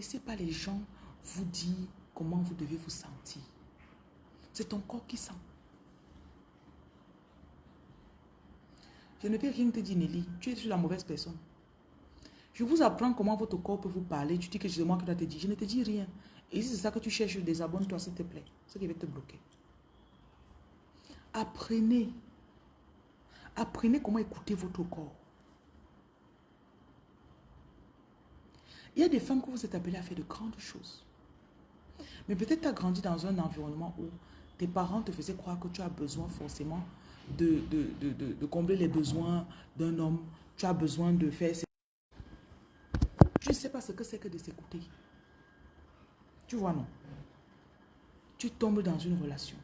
laissez pas les gens vous dire comment vous devez vous sentir. C'est ton corps qui sent. Je ne peux rien te dire, Nelly. Tu es la mauvaise personne. Je vous apprends comment votre corps peut vous parler. Tu dis que c'est moi qui dois te dire. Je ne te dis rien. Et si c'est ça que tu cherches, désabonne-toi, s'il te plaît. Ce qui va te bloquer. Apprenez. Apprenez comment écouter votre corps. Il y a des femmes que vous êtes appelées à faire de grandes choses. Mais peut-être tu as grandi dans un environnement où tes parents te faisaient croire que tu as besoin forcément de combler les besoins d'un homme. Tu as besoin de faire... Je ne sais pas ce que c'est que de s'écouter. Tu vois, non? Tu tombes dans une relation.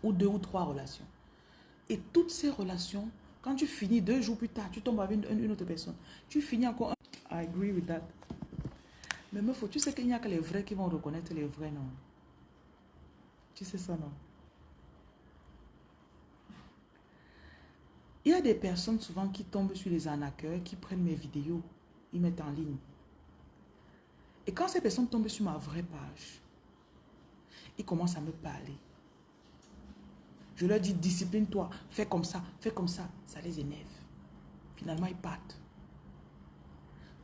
Ou 2 ou 3 relations. Et toutes ces relations, quand tu finis 2 jours plus tard, tu tombes avec une autre personne. Tu finis encore un... I agree with that. Mais meuf, tu sais qu'il n'y a que les vrais qui vont reconnaître les vrais, non? Tu sais ça, non? Il y a des personnes souvent qui tombent sur les arnaqueurs, qui prennent mes vidéos, ils mettent en ligne. Et quand ces personnes tombent sur ma vraie page, ils commencent à me parler. Je leur dis, discipline-toi, fais comme ça, ça les énerve. Finalement, ils partent.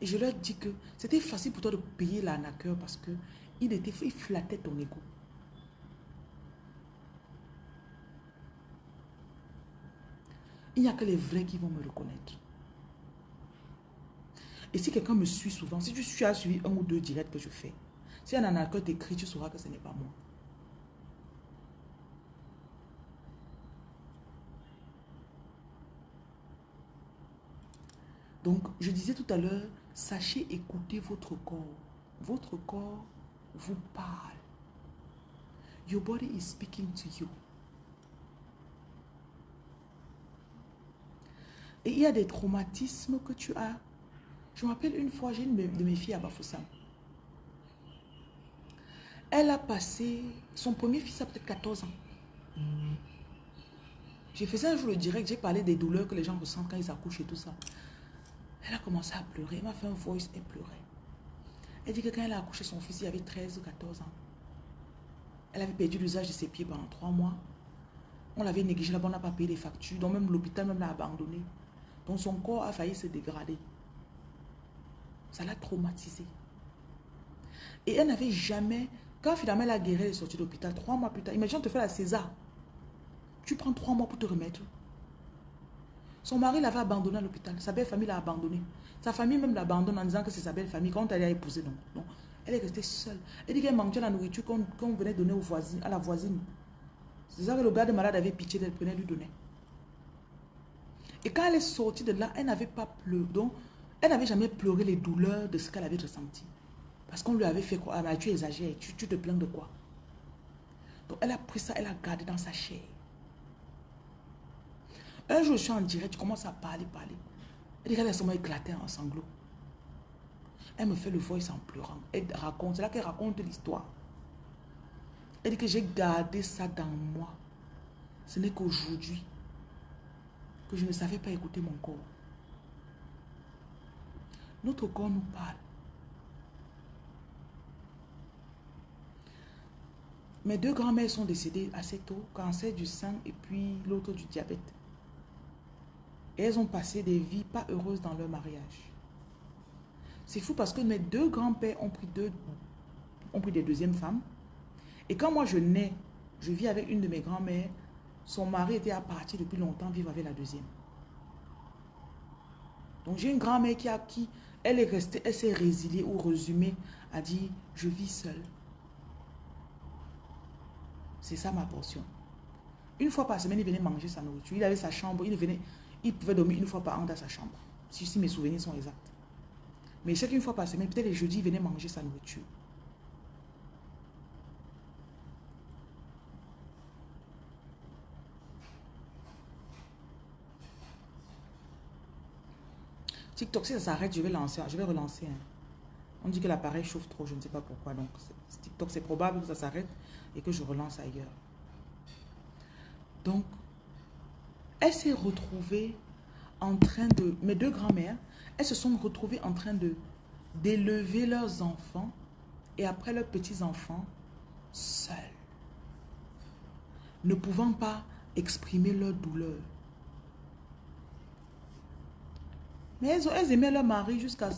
Et je leur dis que c'était facile pour toi de payer l'arnaqueur parce que il flattait ton ego. Il n'y a que les vrais qui vont me reconnaître. Et si quelqu'un me suit souvent, si tu as suivi 1 ou 2 directs que je fais, si un arnaqueur t'écrit, tu sauras que ce n'est pas moi. Donc, je disais tout à l'heure, sachez écouter votre corps. Votre corps vous parle. Your body is speaking to you. Et il y a des traumatismes que tu as. Je me rappelle une fois, j'ai une de mes filles à Bafoussam. Elle a passé, son premier fils a peut-être 14 ans. J'ai fait un jour le direct, j'ai parlé des douleurs que les gens ressentent quand ils accouchent et tout ça. Elle a commencé à pleurer, elle m'a fait un voice, elle pleurait. Elle dit que quand elle a accouché son fils, il avait 13 ou 14 ans. Elle avait perdu l'usage de ses pieds pendant 3 mois. On l'avait négligé là-bas, on n'a pas payé les factures. Donc même l'hôpital même l'a abandonné. Donc son corps a failli se dégrader. Ça l'a traumatisée. Et elle n'avait jamais... Quand finalement elle a guéri, elle est sortie de l'hôpital 3 mois plus tard. Imagine, on te fait la césar. Tu prends 3 mois pour te remettre. Son mari l'avait abandonné à l'hôpital. Sa belle famille l'a abandonné. Sa famille même l'abandonne en disant que c'est sa belle famille. Quand elle a épousé, non. Donc, elle est restée seule. Elle dit qu'elle mangeait la nourriture qu'on venait donner à la voisine. C'est ça que le gars de malade avait pitié d'elle, prenait lui donner. Et quand elle est sortie de là, elle n'avait pas pleuré. Donc, elle n'avait jamais pleuré les douleurs de ce qu'elle avait ressenti. Parce qu'on lui avait fait quoi? Ah, tu exagères, tu te plains de quoi? Donc, elle a pris ça, elle a gardé dans sa chair. Un jour, je suis en direct, je commence à parler. Elle dit qu'elle a seulement éclaté en sanglots. Elle me fait le voice en pleurant. Elle raconte, c'est là qu'elle raconte l'histoire. Elle dit que j'ai gardé ça dans moi. Ce n'est qu'aujourd'hui que je ne savais pas écouter mon corps. Notre corps nous parle. Mes 2 grands-mères sont décédées assez tôt, cancer du sein et puis l'autre du diabète. Et elles ont passé des vies pas heureuses dans leur mariage. C'est fou parce que mes 2 grands-pères ont pris des deuxièmes femmes. Et quand moi je nais, je vis avec une de mes grands-mères, son mari était à partir depuis longtemps vivre avec la deuxième. Donc j'ai une grand-mère qui elle est restée, elle s'est résiliée ou résumée, a dit, je vis seule. C'est ça ma portion. Une fois par semaine, il venait manger sa nourriture. Il avait sa chambre, il pouvait dormir une fois par an dans sa chambre. Si mes souvenirs sont exacts. Mais chaque une fois par semaine, peut-être les jeudis, il venait manger sa nourriture. TikTok, si ça s'arrête, je vais relancer. On dit que l'appareil chauffe trop, je ne sais pas pourquoi. Donc, TikTok, c'est probable que ça s'arrête et que je relance ailleurs. Donc, elle s'est retrouvée en train de... Mes 2 grands-mères, elles se sont retrouvées en train de d'élever leurs enfants et après leurs petits-enfants seuls, ne pouvant pas exprimer leur douleur. Mais elles aimaient leur mari jusqu'à...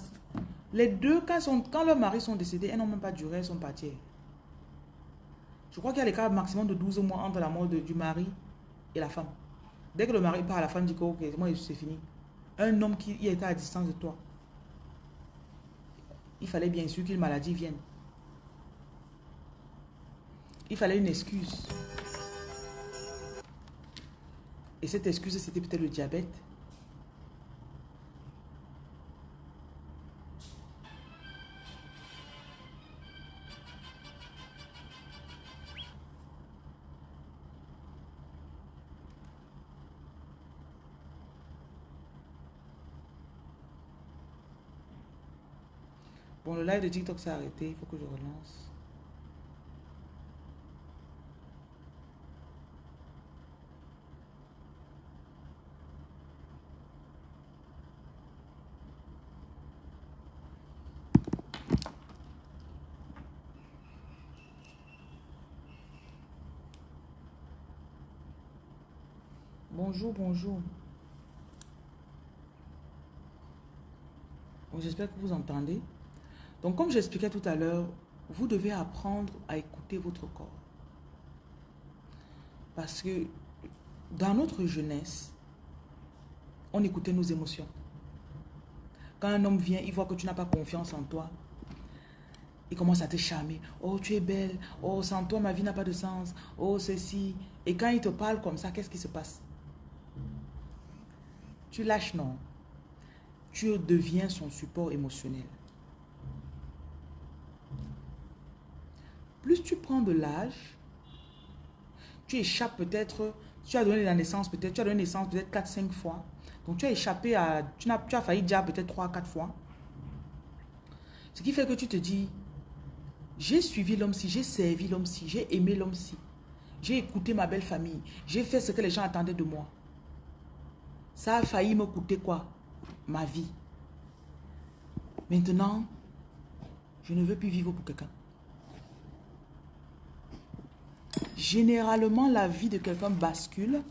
Les deux, quand leurs maris sont décédés, elles n'ont même pas duré, elles sont parties. Je crois qu'il y a l'écart maximum de 12 mois entre la mort du mari et la femme. Dès que le mari part, la femme dit que ok, moi c'est fini. Un homme qui était à distance de toi, il fallait bien sûr qu'une maladie vienne. Il fallait une excuse. Et cette excuse, c'était peut-être le diabète. Bon, le live de TikTok s'est arrêté. Il faut que je relance. Bonjour, bonjour. Bon, j'espère que vous entendez. Donc, comme j'expliquais tout à l'heure, vous devez apprendre à écouter votre corps. Parce que dans notre jeunesse, on écoutait nos émotions. Quand un homme vient, il voit que tu n'as pas confiance en toi. Il commence à te charmer. Oh, tu es belle. Oh, sans toi, ma vie n'a pas de sens. Oh, ceci. Et quand il te parle comme ça, qu'est-ce qui se passe? Tu lâches, non. Tu deviens son support émotionnel. Plus tu prends de l'âge, tu échappes peut-être, tu as donné la naissance peut-être, tu as donné naissance peut-être 4-5 fois. Donc tu as échappé à, tu as failli déjà peut-être 3-4 fois. Ce qui fait que tu te dis, j'ai suivi l'homme-ci, j'ai servi l'homme-ci, j'ai aimé l'homme-ci. J'ai écouté ma belle famille, j'ai fait ce que les gens attendaient de moi. Ça a failli me coûter quoi? Ma vie. Maintenant, je ne veux plus vivre pour quelqu'un. Généralement, la vie de quelqu'un bascule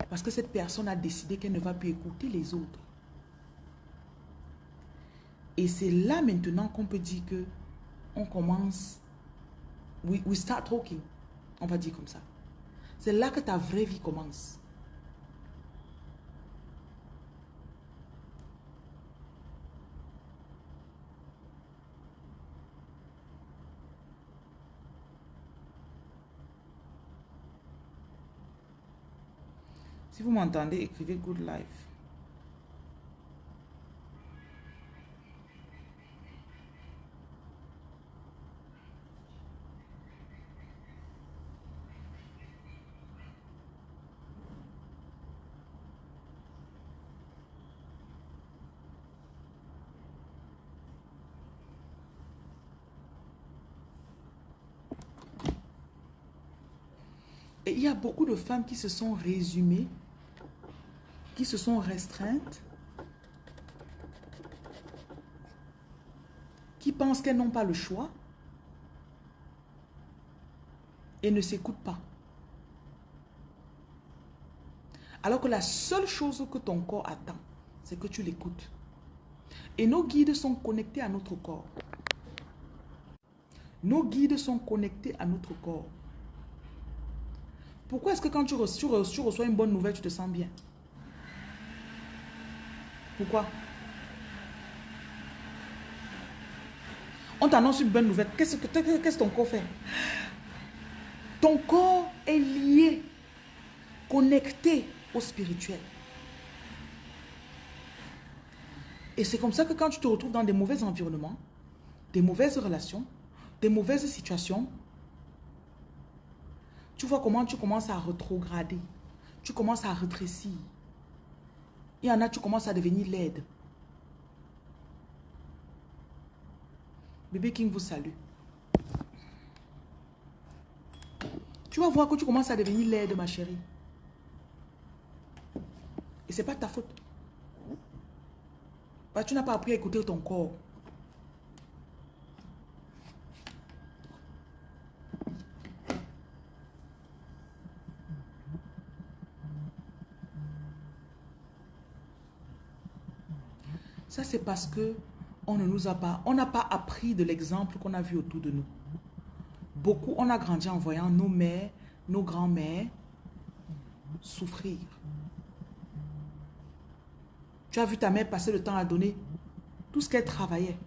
parce que cette personne a décidé qu'elle ne va plus écouter les autres. Et c'est là maintenant qu'on peut dire que on commence, we start talking, on va dire comme ça. C'est là que ta vraie vie commence. Si vous m'entendez, écrivez Good Life. Et il y a beaucoup de femmes qui se sont résumées, qui se sont restreintes, qui pensent qu'elles n'ont pas le choix et ne s'écoutent pas. Alors que la seule chose que ton corps attend, c'est que tu l'écoutes. Et nos guides sont connectés à notre corps. Nos guides sont connectés à notre corps. Pourquoi est-ce que quand tu reçois une bonne nouvelle, tu te sens bien? Pourquoi? On t'annonce une bonne nouvelle. Qu'est-ce que ton corps fait? Ton corps est lié, connecté au spirituel. Et c'est comme ça que quand tu te retrouves dans des mauvais environnements, des mauvaises relations, des mauvaises situations, tu vois comment tu commences à rétrograder. Tu commences à rétrécir. Il y en a, tu commences à devenir laide. Bébé King vous salue. Tu vas voir que tu commences à devenir laide, ma chérie. Et ce n'est pas ta faute. Parce que tu n'as pas appris à écouter ton corps. Ça, c'est parce que on ne nous a pas, on n'a pas appris de l'exemple qu'on a vu autour de nous. Beaucoup, on a grandi en voyant nos mères, nos grands-mères souffrir. Tu as vu ta mère passer le temps à donner tout ce qu'elle travaillait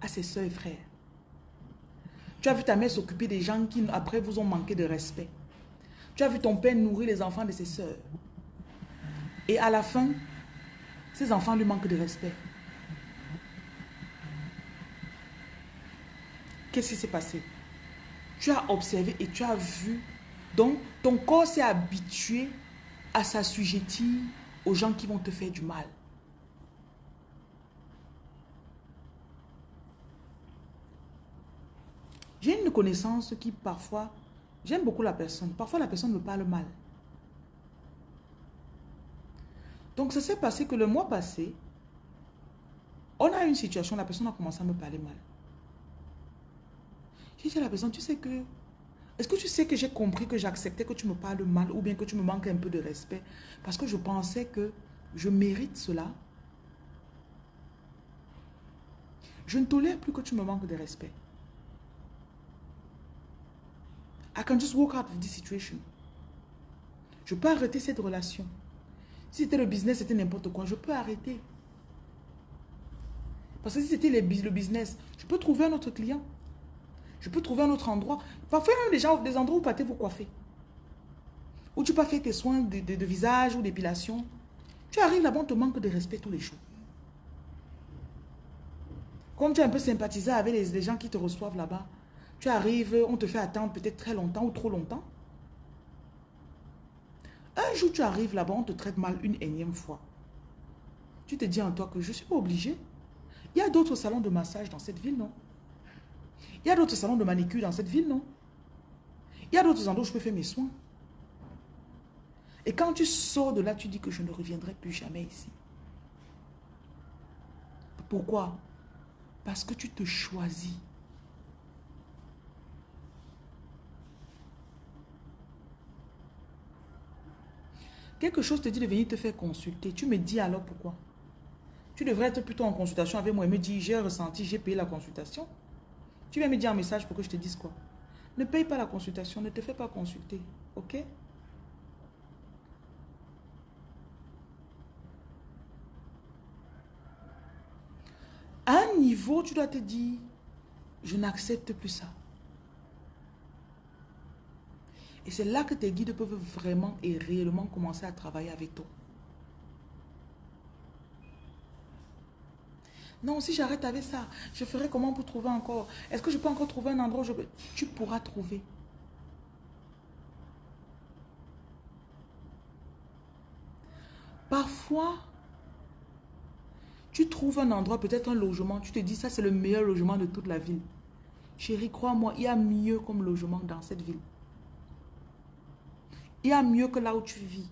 à ses soeurs et frères. Tu as vu ta mère s'occuper des gens qui, après, vous ont manqué de respect. Tu as vu ton père nourrir les enfants de ses soeurs. Et à la fin, ses enfants lui manquent de respect. Qu'est-ce qui s'est passé? Tu as observé et tu as vu. Donc, ton corps s'est habitué à s'assujettir aux gens qui vont te faire du mal. J'ai une connaissance qui parfois, j'aime beaucoup la personne. Parfois, la personne me parle mal. Donc, ça s'est passé que le mois passé, on a eu une situation, la personne a commencé à me parler mal. J'ai dit à la personne, tu sais que... Est-ce que tu sais que j'ai compris que j'acceptais que tu me parles mal ou bien que tu me manques un peu de respect parce que je pensais que je mérite cela. Je ne tolère plus que tu me manques de respect. I can just walk out of this situation. Je peux arrêter cette relation. Si c'était le business, c'était n'importe quoi, je peux arrêter. Parce que si c'était le business, je peux trouver un autre client. Je peux trouver un autre endroit. Parfois, il y a même des gens, des endroits où partez vous coiffer. Où tu peux faire tes soins de visage ou d'épilation. Tu arrives là-bas, on te manque de respect tous les jours. Comme tu es un peu sympathisé avec les gens qui te reçoivent là-bas, tu arrives, on te fait attendre peut-être très longtemps ou trop longtemps. Un jour, tu arrives là-bas, on te traite mal une énième fois. Tu te dis en toi que je ne suis pas obligé. Il y a d'autres salons de massage dans cette ville, non? Il y a d'autres salons de manicure dans cette ville, non? Il y a d'autres endroits où je peux faire mes soins. Et quand tu sors de là, tu dis que je ne reviendrai plus jamais ici. Pourquoi? Parce que tu te choisis. Quelque chose te dit de venir te faire consulter. Tu me dis alors pourquoi? Tu devrais être plutôt en consultation avec moi et me dire, j'ai ressenti, j'ai payé la consultation. Tu viens me dire un message pour que je te dise quoi? Ne paye pas la consultation, ne te fais pas consulter. Ok? À un niveau, tu dois te dire, je n'accepte plus ça. Et c'est là que tes guides peuvent vraiment et réellement commencer à travailler avec toi. Non, si j'arrête avec ça, je ferai comment pour trouver encore? Est-ce que je peux encore trouver un endroit où je peux... Tu pourras trouver. Parfois, tu trouves un endroit, peut-être un logement, tu te dis ça c'est le meilleur logement de toute la ville. Chérie, crois-moi, il y a mieux comme logement dans cette ville. Il y a mieux que là où tu vis.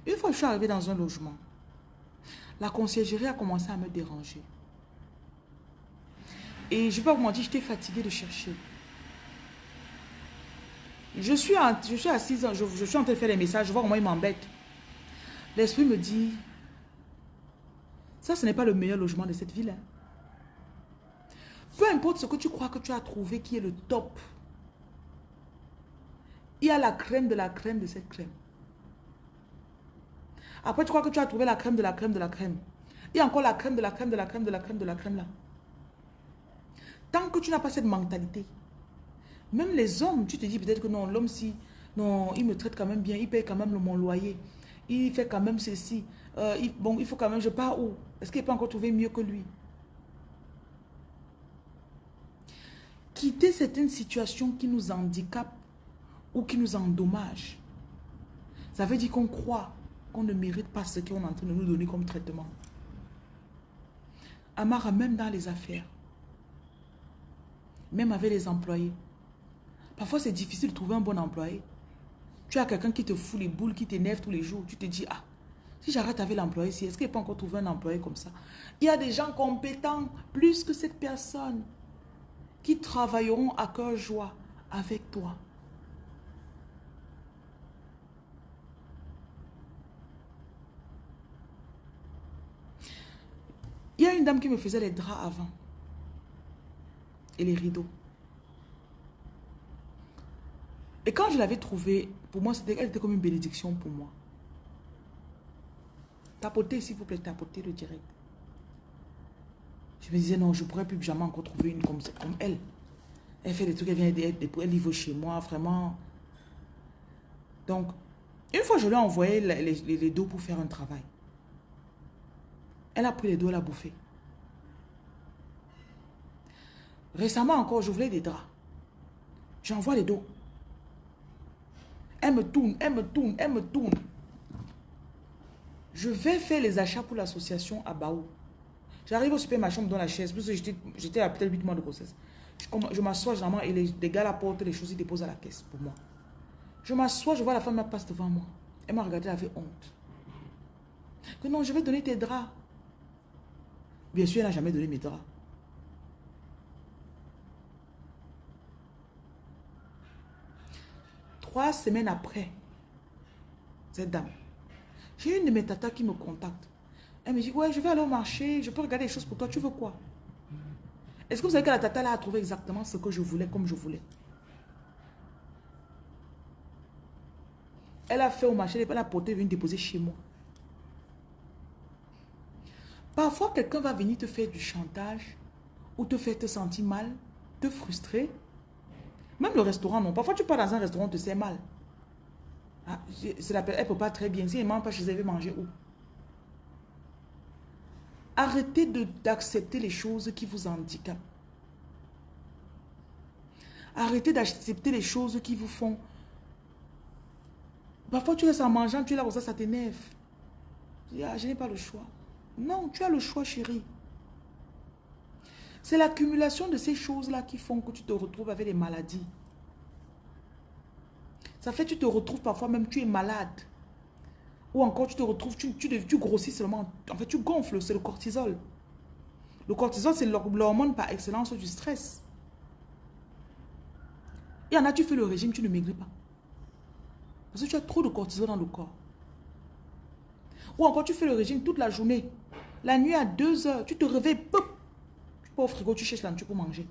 Une fois que je suis arrivée dans un logement, la conciergerie a commencé à me déranger. Et je ne vais pas vous mentir, j'étais fatiguée de chercher. Je suis assise, je suis en train de faire des messages, je vois comment il m'embête. L'esprit me dit, ça ce n'est pas le meilleur logement de cette ville. Hein. Peu importe ce que tu crois que tu as trouvé qui est le top. Il y a la crème de la crème de cette crème. Après, tu crois que tu as trouvé la crème de la crème de la crème. Il y a encore la crème de la crème de la crème de la crème de la crème là. Tant que tu n'as pas cette mentalité, même les hommes, tu te dis peut-être que non, l'homme si, non, il me traite quand même bien, il paye quand même mon loyer, il fait quand même ceci. Bon, il faut quand même, je pars où? Est-ce qu'il peut encore trouver mieux que lui? Quitter certaines situations qui nous handicapent ou qui nous endommagent. Ça veut dire qu'on croit qu'on ne mérite pas ce qu'on est en train de nous donner comme traitement. Amara, même dans les affaires, même avec les employés, parfois c'est difficile de trouver un bon employé. Tu as quelqu'un qui te fout les boules, qui t'énerve tous les jours. Tu te dis, ah, si j'arrête avec l'employé, est-ce qu'il peut encore trouver un employé comme ça? Il y a des gens compétents, plus que cette personne, qui travailleront à cœur joie avec toi. Il y a une dame qui me faisait les draps avant. Et les rideaux. Et quand je l'avais trouvée, pour moi, elle était comme une bénédiction pour moi. Tapotez, s'il vous plaît, tapotez le direct. Je me disais, non, je ne pourrais plus jamais encore trouver une comme elle. Elle fait des trucs, elle vient elle livre chez moi, vraiment. Donc, une fois, je lui ai envoyé les dos pour faire un travail. Elle a pris les dos, elle a bouffé. Récemment encore, je voulais des draps. J'envoie les dos. Elle me tourne, elle me tourne, elle me tourne. Je vais faire les achats pour l'association à Baou. J'arrive au supermarché, on me donne la chaise, parce que j'étais à peut-être 8 mois de grossesse. Je m'assois généralement et les gars apportent les choses, ils déposent à la caisse pour moi. Je m'assois, je vois la femme elle passe devant moi. Elle m'a regardé, elle avait honte. Que non, je vais donner tes draps. Bien sûr, elle n'a jamais donné mes draps. Trois semaines après, cette dame, j'ai une de mes tatas qui me contacte. Elle me dit, ouais, je vais aller au marché, je peux regarder les choses pour toi, tu veux quoi? Est-ce que vous savez que la tata là a trouvé exactement ce que je voulais, comme je voulais? Elle a fait au marché, elle a porté, venir déposer chez moi. Parfois, quelqu'un va venir te faire du chantage ou te faire te sentir mal, te frustrer. Même le restaurant, non. Parfois, tu pars dans un restaurant, on te sert mal. Ah, elle ne peut pas très bien. Si elle ne mange pas chez elle, elle va manger où? Arrêtez d'accepter les choses qui vous handicapent. Arrêtez d'accepter les choses qui vous font. Parfois, tu restes en mangeant, tu es là, ça t'énerve. Ah, je n'ai pas le choix. Non, tu as le choix, chérie. C'est l'accumulation de ces choses-là qui font que tu te retrouves avec des maladies. Ça fait que tu te retrouves parfois même, tu es malade. Ou encore, tu te retrouves, tu grossis seulement. En fait, tu gonfles, c'est le cortisol. Le cortisol, c'est l'hormone par excellence du stress. Il y en a, tu fais le régime, tu ne maigris pas. Parce que tu as trop de cortisol dans le corps. Ou encore, tu fais le régime toute la journée. La nuit à 2 heures, tu te réveilles, pop, tu vas au frigo, tu cherches la nourriture pour manger.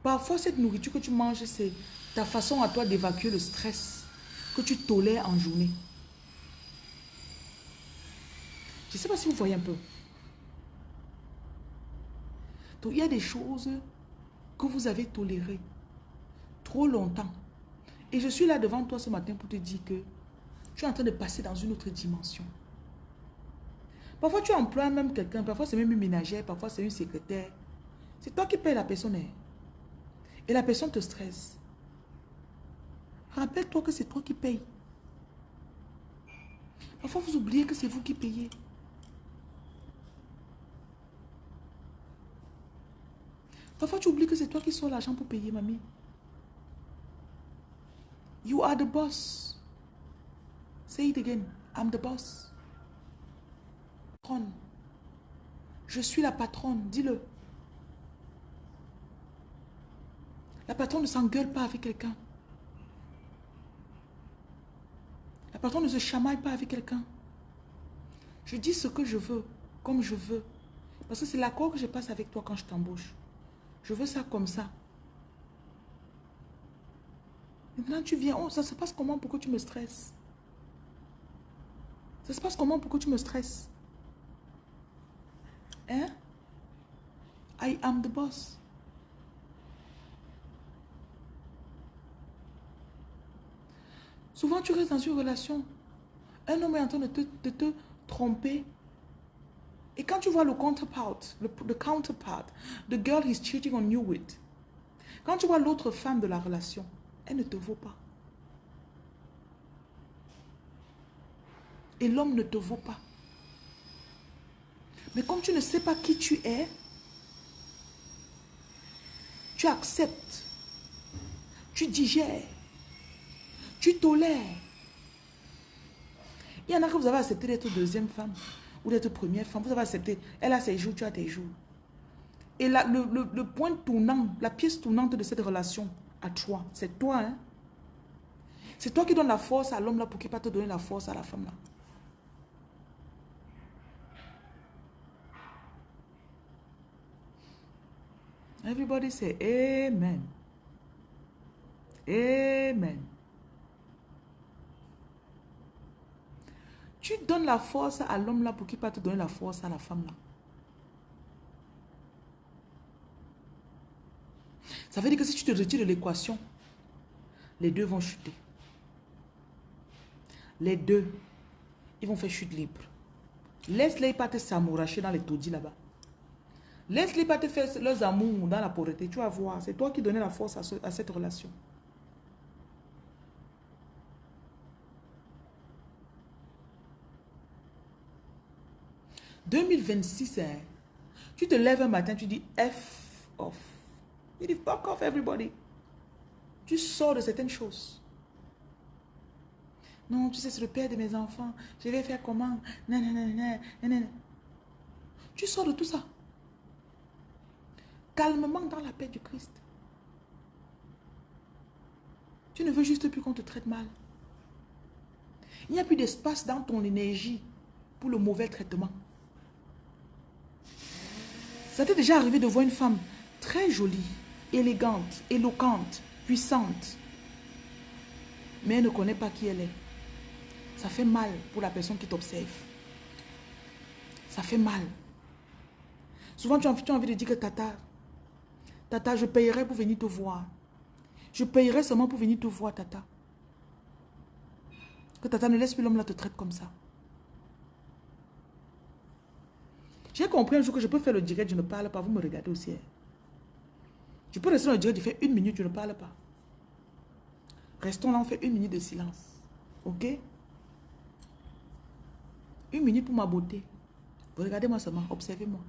Parfois, cette nourriture que tu manges, c'est ta façon à toi d'évacuer le stress que tu tolères en journée. Je ne sais pas si vous voyez un peu. Donc, il y a des choses que vous avez tolérées trop longtemps. Et je suis là devant toi ce matin pour te dire que tu es en train de passer dans une autre dimension. Parfois, tu emploies même quelqu'un, parfois c'est même une ménagère, parfois c'est une secrétaire. C'est toi qui payes la personne. Et la personne te stresse. Rappelle-toi que c'est toi qui payes. Parfois, vous oubliez que c'est vous qui payez. Parfois, tu oublies que c'est toi qui sors l'argent pour payer, mamie. You are the boss. Say it again. I'm the boss. Patronne. Je suis la patronne. Dis-le. La patronne ne s'engueule pas avec quelqu'un. La patronne ne se chamaille pas avec quelqu'un. Je dis ce que je veux, comme je veux. Parce que c'est l'accord que je passe avec toi quand je t'embauche. Je veux ça comme ça. Maintenant, tu viens. Oh, ça se passe comment pour que tu me stresses? Ça se passe comment pour que tu me stresses? Hein? I am the boss. Souvent, tu restes dans une relation. Un homme est en train de te tromper. Et quand tu vois le counterpart, the girl he's cheating on you with, quand tu vois l'autre femme de la relation, elle ne te vaut pas. Et l'homme ne te vaut pas. Mais comme tu ne sais pas qui tu es, tu acceptes, tu digères, tu tolères. Il y en a que vous avez accepté d'être deuxième femme ou d'être première femme. Vous avez accepté. Elle a ses jours, tu as tes jours. Et là, le point tournant, la pièce tournante de cette relation à toi, c'est toi. Hein? C'est toi qui donnes la force à l'homme là pour qu'il ne puisse pas te donner la force à la femme là. Everybody say Amen. Amen. Tu donnes la force à l'homme là pour qu'il puisse te donner la force à la femme là. Ça veut dire que si tu te retires de l'équation, les deux vont chuter. Les deux, ils vont faire chute libre. Laisse-les pas te s'amouracher dans les taudis là-bas. Laisse-les pas te faire leurs amours dans la pauvreté. Tu vas voir, c'est toi qui donnais la force à cette relation. « 2026, hein, tu te lèves un matin, tu dis F off. Tu dis fuck off everybody. Tu sors de certaines choses. Non, tu sais, c'est le père de mes enfants. Je vais faire comment? Non. Tu sors de tout ça. Calmement dans la paix du Christ. Tu ne veux juste plus qu'on te traite mal. Il n'y a plus d'espace dans ton énergie pour le mauvais traitement. Ça t'est déjà arrivé de voir une femme très jolie, élégante, éloquente, puissante, mais elle ne connaît pas qui elle est. Ça fait mal pour la personne qui t'observe. Ça fait mal. Souvent, tu as envie de dire que Tata, je payerai pour venir te voir. Je payerai seulement pour venir te voir, Tata. Que Tata ne laisse plus l'homme là te traite comme ça. J'ai compris un jour que je peux faire le direct, je ne parle pas. Vous me regardez aussi. Hein. Je peux rester dans le direct, je fais 1 minute, je ne parle pas. Restons là, on fait 1 minute de silence. Ok? 1 minute pour ma beauté. Regardez-moi seulement, observez-moi.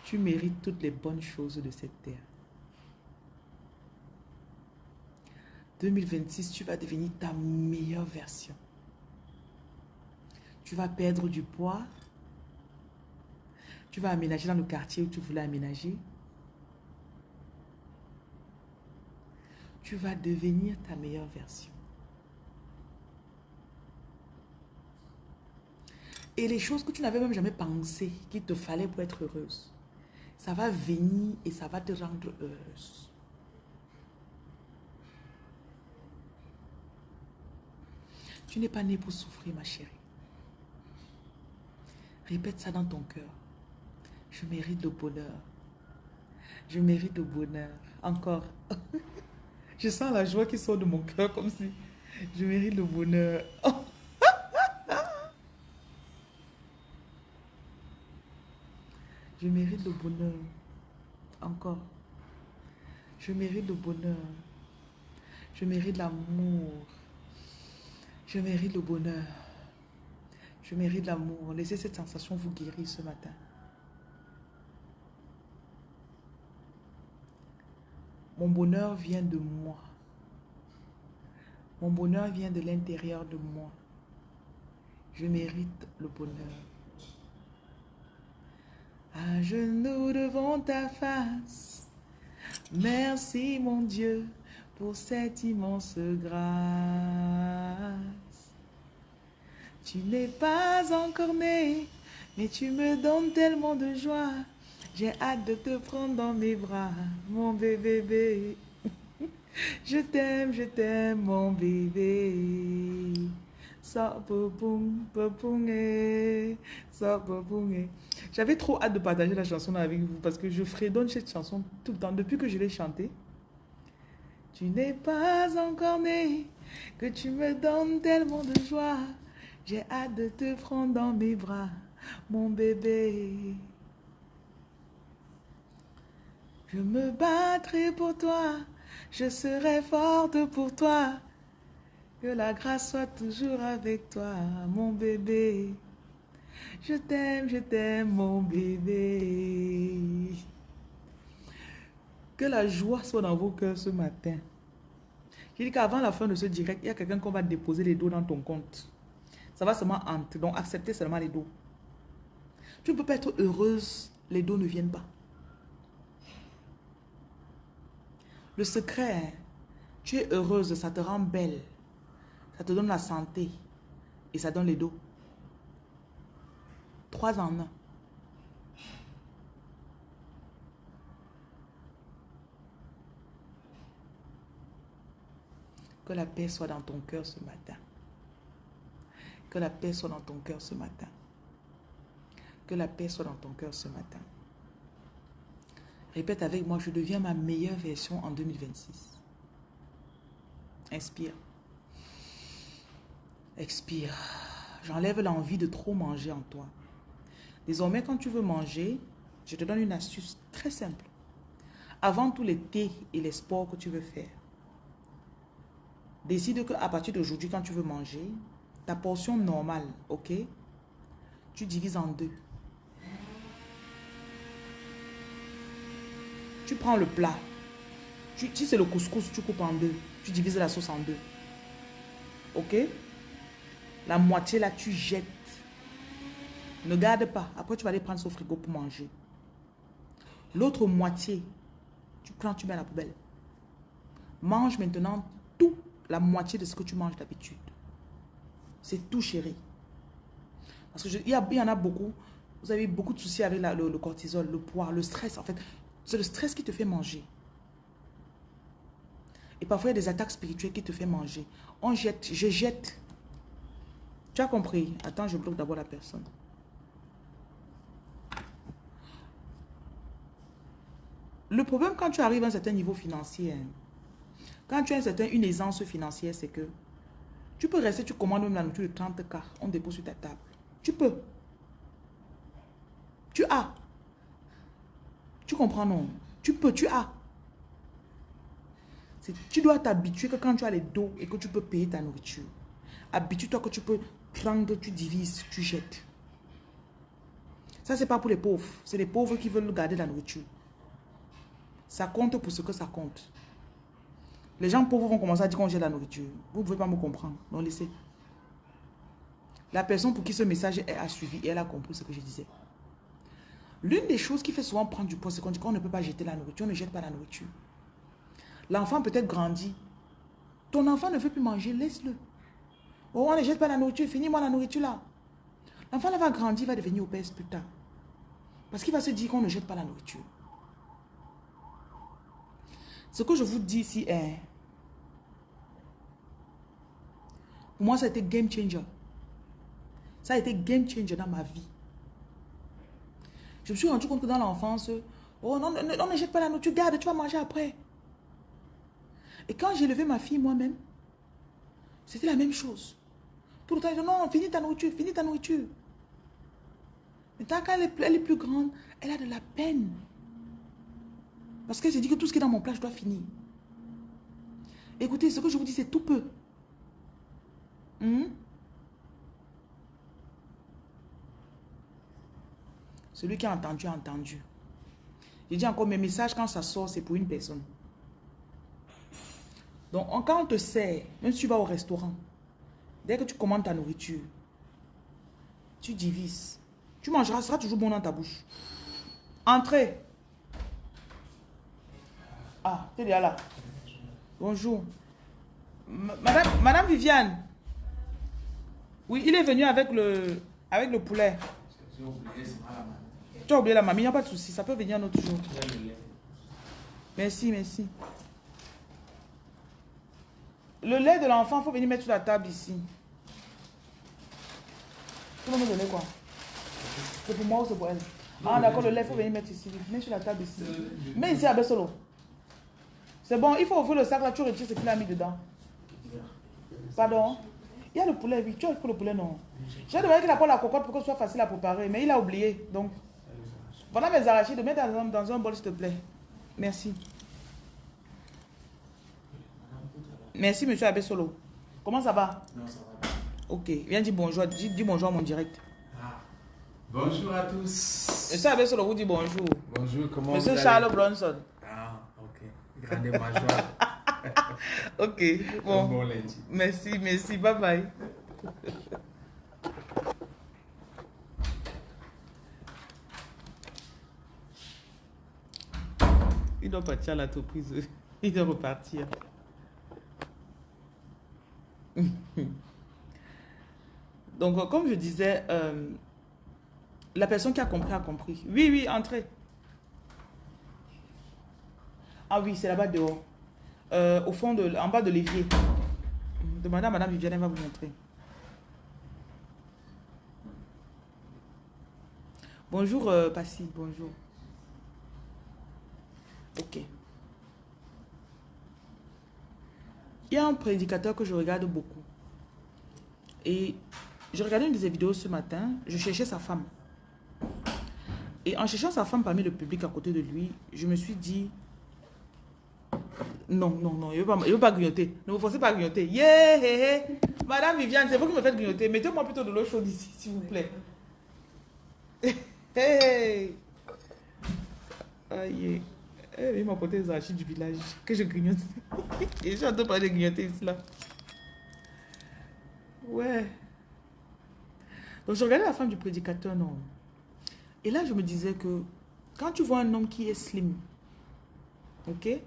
Tu mérites toutes les bonnes choses de cette terre. 2026, tu vas devenir ta meilleure version. Tu vas perdre du poids. Tu vas aménager dans le quartier où tu voulais aménager. Tu vas devenir ta meilleure version. Et les choses que tu n'avais même jamais pensé qu'il te fallait pour être heureuse, ça va venir et ça va te rendre heureuse. Tu n'es pas né pour souffrir, ma chérie. Répète ça dans ton cœur. Je mérite le bonheur. Je mérite le bonheur. Encore. Je sens la joie qui sort de mon cœur comme si je mérite le bonheur. Oh, je mérite le bonheur. Encore. Je mérite le bonheur. Je mérite l'amour. Je mérite le bonheur. Je mérite l'amour. Laissez cette sensation vous guérir ce matin. Mon bonheur vient de moi. Mon bonheur vient de l'intérieur de moi. Je mérite le bonheur. À genoux devant ta face. Merci mon Dieu pour cette immense grâce. Tu n'es pas encore né, mais tu me donnes tellement de joie. J'ai hâte de te prendre dans mes bras, mon bébé. Je t'aime, mon bébé. J'avais trop hâte de partager la chanson avec vous parce que je fredonne cette chanson tout le temps depuis que je l'ai chantée. Tu n'es pas encore né, que tu me donnes tellement de joie. J'ai hâte de te prendre dans mes bras, mon bébé. Je me battrai pour toi, je serai forte pour toi. Que la grâce soit toujours avec toi, mon bébé. Je t'aime, mon bébé. Que la joie soit dans vos cœurs ce matin. J'ai dit qu'avant la fin de ce direct, il y a quelqu'un qu'on va déposer les dos dans ton compte. Ça va seulement entrer, donc acceptez seulement les dos. Tu ne peux pas être heureuse, les dos ne viennent pas. Le secret, tu es heureuse, ça te rend belle. Ça te donne la santé. Et ça donne les dos. 3 en 1. Que la paix soit dans ton cœur ce matin. Que la paix soit dans ton cœur ce matin. Que la paix soit dans ton cœur ce matin. Répète avec moi, je deviens ma meilleure version en 2026. Inspire. Expire. J'enlève l'envie de trop manger en toi. Désormais, quand tu veux manger, je te donne une astuce très simple. Avant tous les thés et les sports que tu veux faire, décide qu'à partir d'aujourd'hui, quand tu veux manger, ta portion normale, ok, tu divises en 2. Tu prends le plat. Si c'est le couscous, tu coupes en 2. Tu divises la sauce en 2. Ok? La moitié là, tu jettes. Ne garde pas. Après, tu vas aller prendre ça au frigo pour manger. L'autre moitié, tu prends, tu mets à la poubelle. Mange maintenant tout, la moitié de ce que tu manges d'habitude. C'est tout, chérie. Parce qu'il y en a beaucoup. Vous avez beaucoup de soucis avec le cortisol, le poids, le stress. En fait, c'est le stress qui te fait manger. Et parfois, il y a des attaques spirituelles qui te font manger. On jette, je jette. Tu as compris? Attends, je bloque d'abord la personne. Le problème quand tu arrives à un certain niveau financier, quand tu as une aisance financière, c'est que tu peux rester, tu commandes même la nourriture de 30 K, on dépose sur ta table. Tu peux. Tu as. Tu comprends, non? Tu peux, tu as. Tu dois t'habituer que quand tu as les dos et que tu peux payer ta nourriture, habitue-toi que tu peux prendre, tu divises, tu jettes. Ça, c'est pas pour les pauvres. C'est les pauvres qui veulent garder la nourriture. Ça compte pour ce que ça compte. Les gens pauvres vont commencer à dire qu'on jette la nourriture. Vous ne pouvez pas me comprendre. Non, laissez. La personne pour qui ce message a suivi et elle a compris ce que je disais. L'une des choses qui fait souvent prendre du poids, c'est qu'on dit qu'on ne peut pas jeter la nourriture. On ne jette pas la nourriture. L'enfant peut-être grandit. Ton enfant ne veut plus manger, laisse-le. Oh, on ne jette pas la nourriture, finis-moi la nourriture là. L'enfant là va grandir, va devenir obèse plus tard. Parce qu'il va se dire qu'on ne jette pas la nourriture. Ce que je vous dis ici est, Pour moi, ça a été game changer. Ça a été game changer dans ma vie. Je me suis rendu compte que dans l'enfance, oh non, on ne jette pas la nourriture, garde, tu vas manger après. Et quand j'ai levé ma fille moi-même, c'était la même chose. Tout le temps, je dis non, finis ta nourriture, finis ta nourriture. Maintenant, quand elle est plus grande, elle a de la peine. Parce qu'elle s'est dit que tout ce qui est dans mon plat, je dois finir. Écoutez, ce que je vous dis, c'est tout peu. Celui qui a entendu, a entendu. Je dis encore, mes messages, quand ça sort, c'est pour une personne. Donc, quand on te sert, même si tu vas au restaurant, dès que tu commandes ta nourriture, tu divises. Tu mangeras, ça sera toujours bon dans ta bouche. Entrez. Ah, tu es déjà là. Bonjour. Madame Viviane. Oui, il est venu avec le poulet. Tu as oublié la mamie, il n'y a pas de souci. Ça peut venir un autre jour. Merci, merci. Le lait de l'enfant, il faut venir mettre sur la table ici. Tu vas me donner quoi? C'est pour moi ou c'est pour elle? Ah d'accord, le lait, il faut venir mettre ici. Mets sur la table ici. Mets ici avec solo. C'est bon, il faut ouvrir le sac là, tu retires ce qu'il a mis dedans. Pardon? Il y a le poulet, oui. Tu as le poulet, non? J'ai demandé qu'il apporte la cocotte pour que ce soit facile à préparer, mais il a oublié. Donc, voilà mes arachides, mets dans un bol, s'il te plaît. Merci. Merci, monsieur Abbé Solo. Comment ça va? Non, ça va. Ok, viens dire bonjour. Dis bonjour à mon direct. Ah. Bonjour à tous. Monsieur Abbé Solo vous dit bonjour. Bonjour, comment Monsieur vous allez? Charles Bronson. Ah, ok. Grande ma joie. Ok, bon. Bon lundi. Merci, merci, bye bye. Il doit partir à l'entreprise. Il doit repartir. Donc, comme je disais, la personne qui a compris a compris. Oui, oui, entrez. Ah oui, c'est là-bas dehors. Au fond, en bas de l'évier. Demandez à Madame Viviane, elle va vous montrer. Bonjour, Passy, bonjour. Ok. Il y a un prédicateur que je regarde beaucoup. Et je regardais une de ses vidéos ce matin. Je cherchais sa femme. Et en cherchant sa femme parmi le public à côté de lui, je me suis dit... Non, non, non, il ne veut pas grignoter. Ne vous forcez pas à grignoter. Yeah, hey, hey. Madame Viviane, c'est vous qui me faites grignoter. Mettez-moi plutôt de l'eau chaude ici, s'il vous plaît. Hey. Aïe. Il m'a porté les archives du village que je grignote. Et je suis en train de parler de grignoter ici, là. Ouais. Donc, je regardais la femme du prédicateur, non. Et là, je me disais que quand tu vois un homme qui est slim, ok?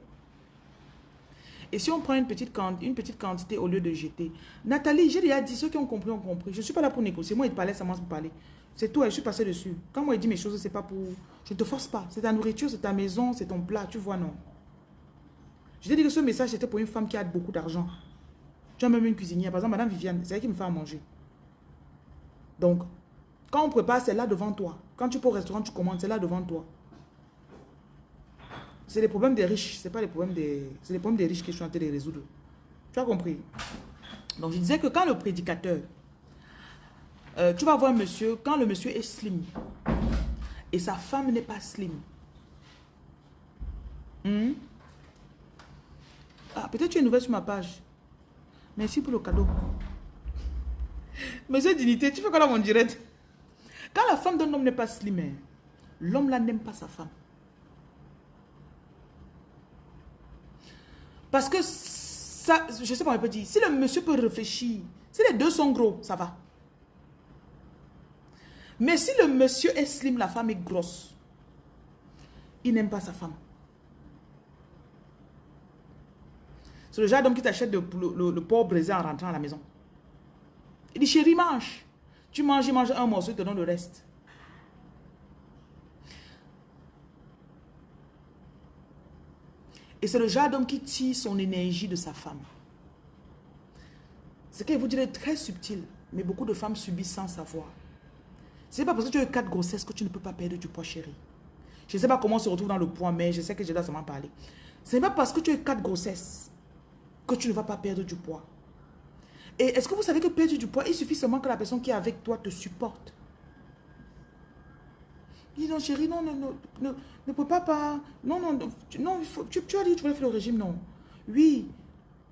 Et si on prend une petite quantité au lieu de jeter. Nathalie, j'ai déjà dit, ceux qui ont compris, ont compris. Je ne suis pas là pour négocier. Moi, il parlait, ça m'a parlé. C'est tout, je suis passée dessus. Quand moi, il dit mes choses, c'est pas pour... Je ne te force pas. C'est ta nourriture, c'est ta maison, c'est ton plat, tu vois, non. Je t'ai dit que ce message, c'était pour une femme qui a beaucoup d'argent. Tu as même une cuisinière. Par exemple, Madame Viviane, c'est elle qui me fait à manger. Donc, quand on prépare, c'est là devant toi. Quand tu peux au restaurant, tu commandes, c'est là devant toi. C'est les problèmes des riches. C'est pas les problèmes des... C'est les problèmes des riches que je suis en train de résoudre. Tu as compris? Donc, je disais que quand le prédicateur... tu vas voir un monsieur, quand le monsieur est slim et sa femme n'est pas slim. Ah, peut-être tu es nouvelle sur ma page. Merci pour le cadeau. Monsieur Dignité, tu fais quoi dans mon direct? Quand la femme d'un homme n'est pas slim, l'homme là n'aime pas sa femme. Parce que ça, je sais pas, on peut dire, si le monsieur peut réfléchir, si les deux sont gros, ça va. Mais si le monsieur est slim, la femme est grosse, il n'aime pas sa femme. C'est le genre d'homme qui t'achète le porc braisé en rentrant à la maison. Il dit, chérie, mange. Tu manges, il mange un morceau, il te donne le reste. Et c'est le genre d'homme qui tire son énergie de sa femme. Ce que je vous dirais est très subtil, mais beaucoup de femmes subissent sans savoir. Ce n'est pas parce que tu as eu 4 grossesses que tu ne peux pas perdre du poids, chérie. Je ne sais pas comment on se retrouve dans le poids, mais je sais que je dois seulement parler. Ce n'est pas parce que tu as eu 4 grossesses que tu ne vas pas perdre du poids. Et est-ce que vous savez que perdre du poids, il suffit seulement que la personne qui est avec toi te supporte. Dis non, chérie, non, ne peux pas. Non, tu as dit que tu voulais faire le régime, non. Oui.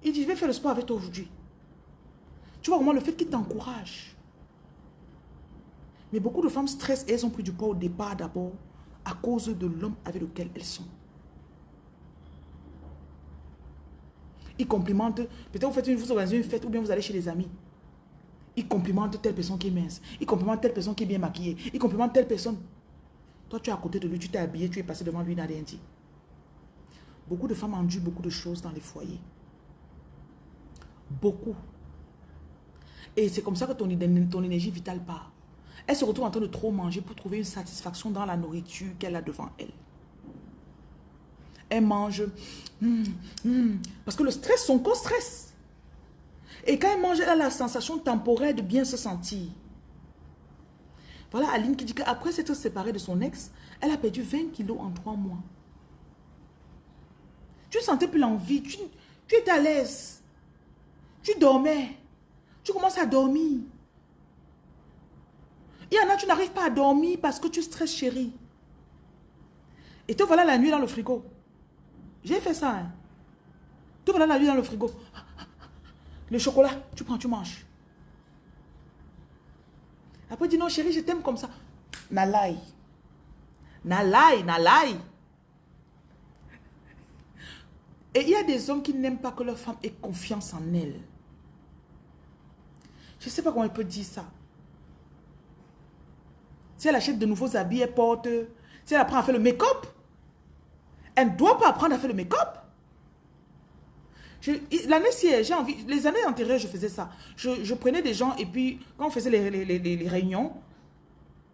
Il dit, je vais faire le sport avec toi aujourd'hui. Tu vois vraiment le fait qu'il t'encourage. Mais beaucoup de femmes stressent et elles ont pris du poids au départ d'abord à cause de l'homme avec lequel elles sont. Ils complimentent, peut-être vous organisez une fête ou bien vous allez chez les amis. Ils complimentent telle personne qui est mince. Ils complimentent telle personne qui est bien maquillée. Ils complimentent telle personne. Toi, tu es à côté de lui, tu t'es habillé, tu es passé devant lui, il n'a rien dit. Beaucoup de femmes endurent beaucoup de choses dans les foyers. Beaucoup. Et c'est comme ça que ton énergie vitale part. Elle se retrouve en train de trop manger pour trouver une satisfaction dans la nourriture qu'elle a devant elle. Elle mange. Parce que le stress, son corps stresse. Et quand elle mange, elle a la sensation temporaire de bien se sentir. Voilà Aline qui dit qu'après s'être séparée de son ex, elle a perdu 20 kilos en 3 mois. Tu ne sentais plus l'envie, tu étais à l'aise. Tu dormais. Tu commences à dormir. Il y en a, tu n'arrives pas à dormir parce que tu stresses, chérie. Et te voilà la nuit dans le frigo. J'ai fait ça. Hein. Te voilà la nuit dans le frigo. Le chocolat, tu prends, tu manges. Après, dis non, chérie, je t'aime comme ça. Nalai. Nalai. Et il y a des hommes qui n'aiment pas que leur femme ait confiance en elle. Je ne sais pas comment il peut dire ça. Si elle achète de nouveaux habits, elle porte. Si elle apprend à faire le make-up, elle ne doit pas apprendre à faire le make-up. L'année-ci, j'ai envie. Les années antérieures, je faisais ça. Je prenais des gens et puis, quand on faisait les réunions,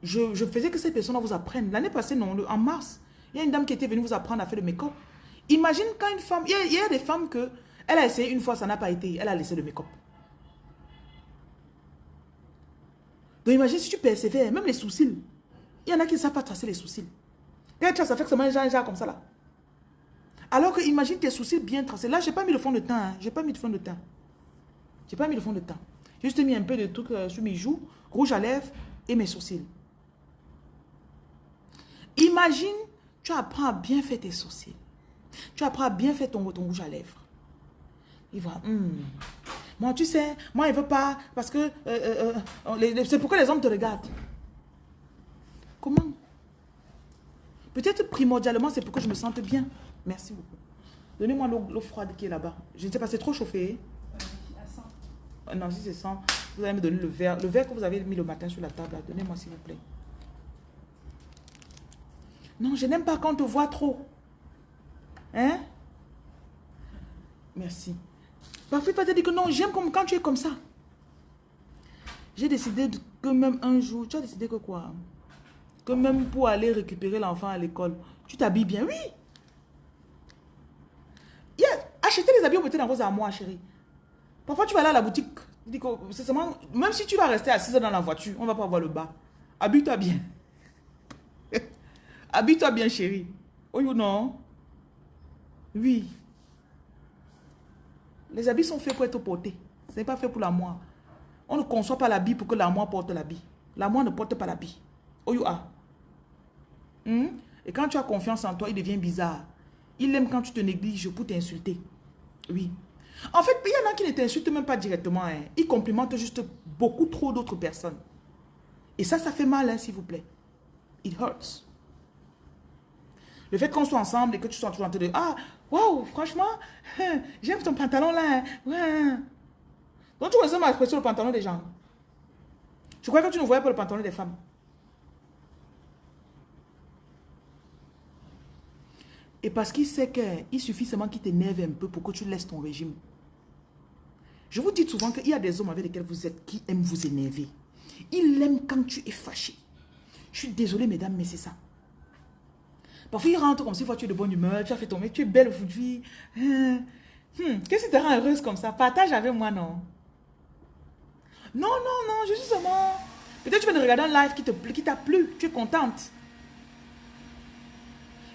je faisais que ces personnes vous apprennent. L'année passée, non, en mars, il y a une dame qui était venue vous apprendre à faire le make-up. Imagine quand une femme. Il y a des femmes que elle a essayé une fois, ça n'a pas été. Elle a laissé le make-up. Donc imagine si tu persévères, même les sourcils. Il y en a qui ne savent pas tracer les sourcils. Quand tu as ça fait que ça mange un genre comme ça là. Alors que imagine tes sourcils bien tracés. Là, je n'ai pas mis le fond de teint. Hein. J'ai pas mis de fond de teint. J'ai pas mis le fond de teint. J'ai juste mis un peu de truc sur mes joues, rouge à lèvres et mes sourcils. Imagine, tu apprends à bien faire tes sourcils. Tu apprends à bien faire ton rouge à lèvres. Il va, moi, tu sais, moi, il ne veut pas, parce que c'est pourquoi les hommes te regardent. Comment? Peut-être primordialement, c'est pour que je me sente bien. Merci beaucoup. Donnez-moi l'eau froide qui est là-bas. Je ne sais pas, c'est trop chauffé. Non, si c'est 100, vous allez me donner le verre. Le verre que vous avez mis le matin sur la table, donnez-moi s'il vous plaît. Non, je n'aime pas quand on te voit trop. Hein? Merci. Parfois, tu vas te dire que non, j'aime comme quand tu es comme ça. J'ai décidé que même un jour, tu as décidé que quoi? Que même pour aller récupérer l'enfant à l'école, tu t'habilles bien, oui. Achetez les habits, on mettait dans vos armoires, chérie. Parfois, tu vas aller à la boutique. C'est seulement, même si tu vas rester assise dans la voiture, on ne va pas voir le bas. Habille-toi bien. Habille-toi bien, chérie. Oui ou non? Oui. Les habits sont faits pour être portés. Ce n'est pas fait pour l'armoire. On ne conçoit pas l'habit pour que l'armoire porte l'habit. L'armoire ne porte pas l'habit. Oh, you are. Et quand tu as confiance en toi, il devient bizarre. Il aime quand tu te négliges pour t'insulter. Oui. En fait, il y en a qui ne t'insultent même pas directement. Hein. Ils complimentent juste beaucoup trop d'autres personnes. Et ça fait mal, hein, s'il vous plaît. It hurts. Le fait qu'on soit ensemble et que tu sois toujours en train de... Ah, waouh, franchement, j'aime ton pantalon là. Hein. Ouais. Donc tu vois ma expression, le pantalon des gens. Je crois que tu ne voyais pas le pantalon des femmes. Et parce qu'il sait qu'il suffit seulement qu'il t'énerve un peu pour que tu laisses ton régime. Je vous dis souvent qu'il y a des hommes avec lesquels vous êtes qui aiment vous énerver. Ils aiment quand tu es fâché. Je suis désolée, mesdames, mais c'est ça. Parfois, ils rentrent comme si tu es de bonne humeur, tu as fait ton mec, tu es belle aujourd'hui. Qu'est-ce qui te rend heureuse comme ça? Partage avec moi, non? Non, non, non, je suis seulement... Peut-être tu viens de regarder un live qui t'a plu. Tu es contente.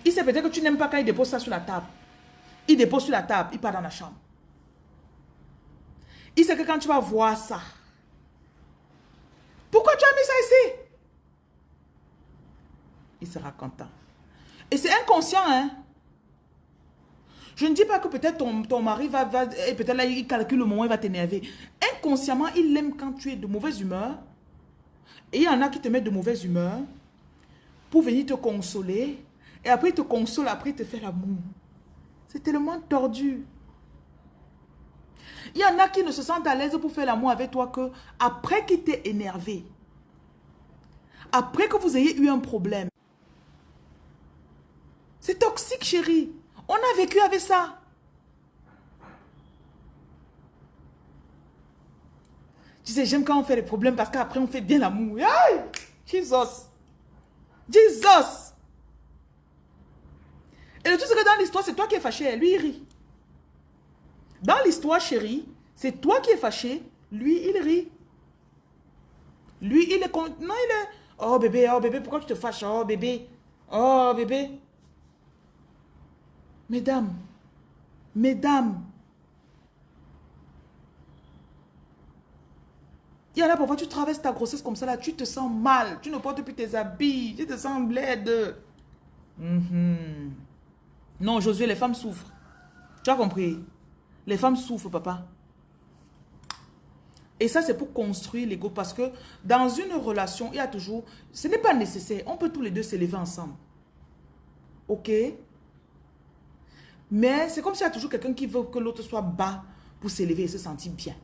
Il sait peut-être que tu n'aimes pas quand il dépose ça sur la table. Il dépose sur la table, il part dans la chambre. Il sait que quand tu vas voir ça, pourquoi tu as mis ça ici? Il sera content. Et c'est inconscient, hein? Je ne dis pas que peut-être ton mari va et peut-être là, il calcule le moment où il va t'énerver. Inconsciemment, il aime quand tu es de mauvaise humeur. Et il y en a qui te mettent de mauvaise humeur pour venir te consoler. Et après, il te console, après, il te fait l'amour. C'est tellement tordu. Il y en a qui ne se sentent à l'aise pour faire l'amour avec toi que après qu'il t'ait énervé, après que vous ayez eu un problème. C'est toxique, chérie. On a vécu avec ça. Tu sais, j'aime quand on fait des problèmes parce qu'après on fait bien l'amour. Aïe! Jesus! Jesus! Et le truc, c'est que dans l'histoire, c'est toi qui es fâché. Lui, il rit. Dans l'histoire, chérie, c'est toi qui es fâché. Lui, il rit. Lui, il est... Non, il est... Oh bébé, pourquoi tu te fâches? Oh bébé. Oh bébé. Mesdames. Mesdames. Il y en a parfois, tu traverses ta grossesse comme ça, là, tu te sens mal. Tu ne portes plus tes habits. Tu te sens bled. Non, Josué, les femmes souffrent. Tu as compris? Les femmes souffrent, papa. Et ça, c'est pour construire l'ego. Parce que dans une relation, il y a toujours... Ce n'est pas nécessaire. On peut tous les deux s'élever ensemble. Ok? Mais c'est comme s'il y a toujours quelqu'un qui veut que l'autre soit bas pour s'élever et se sentir bien.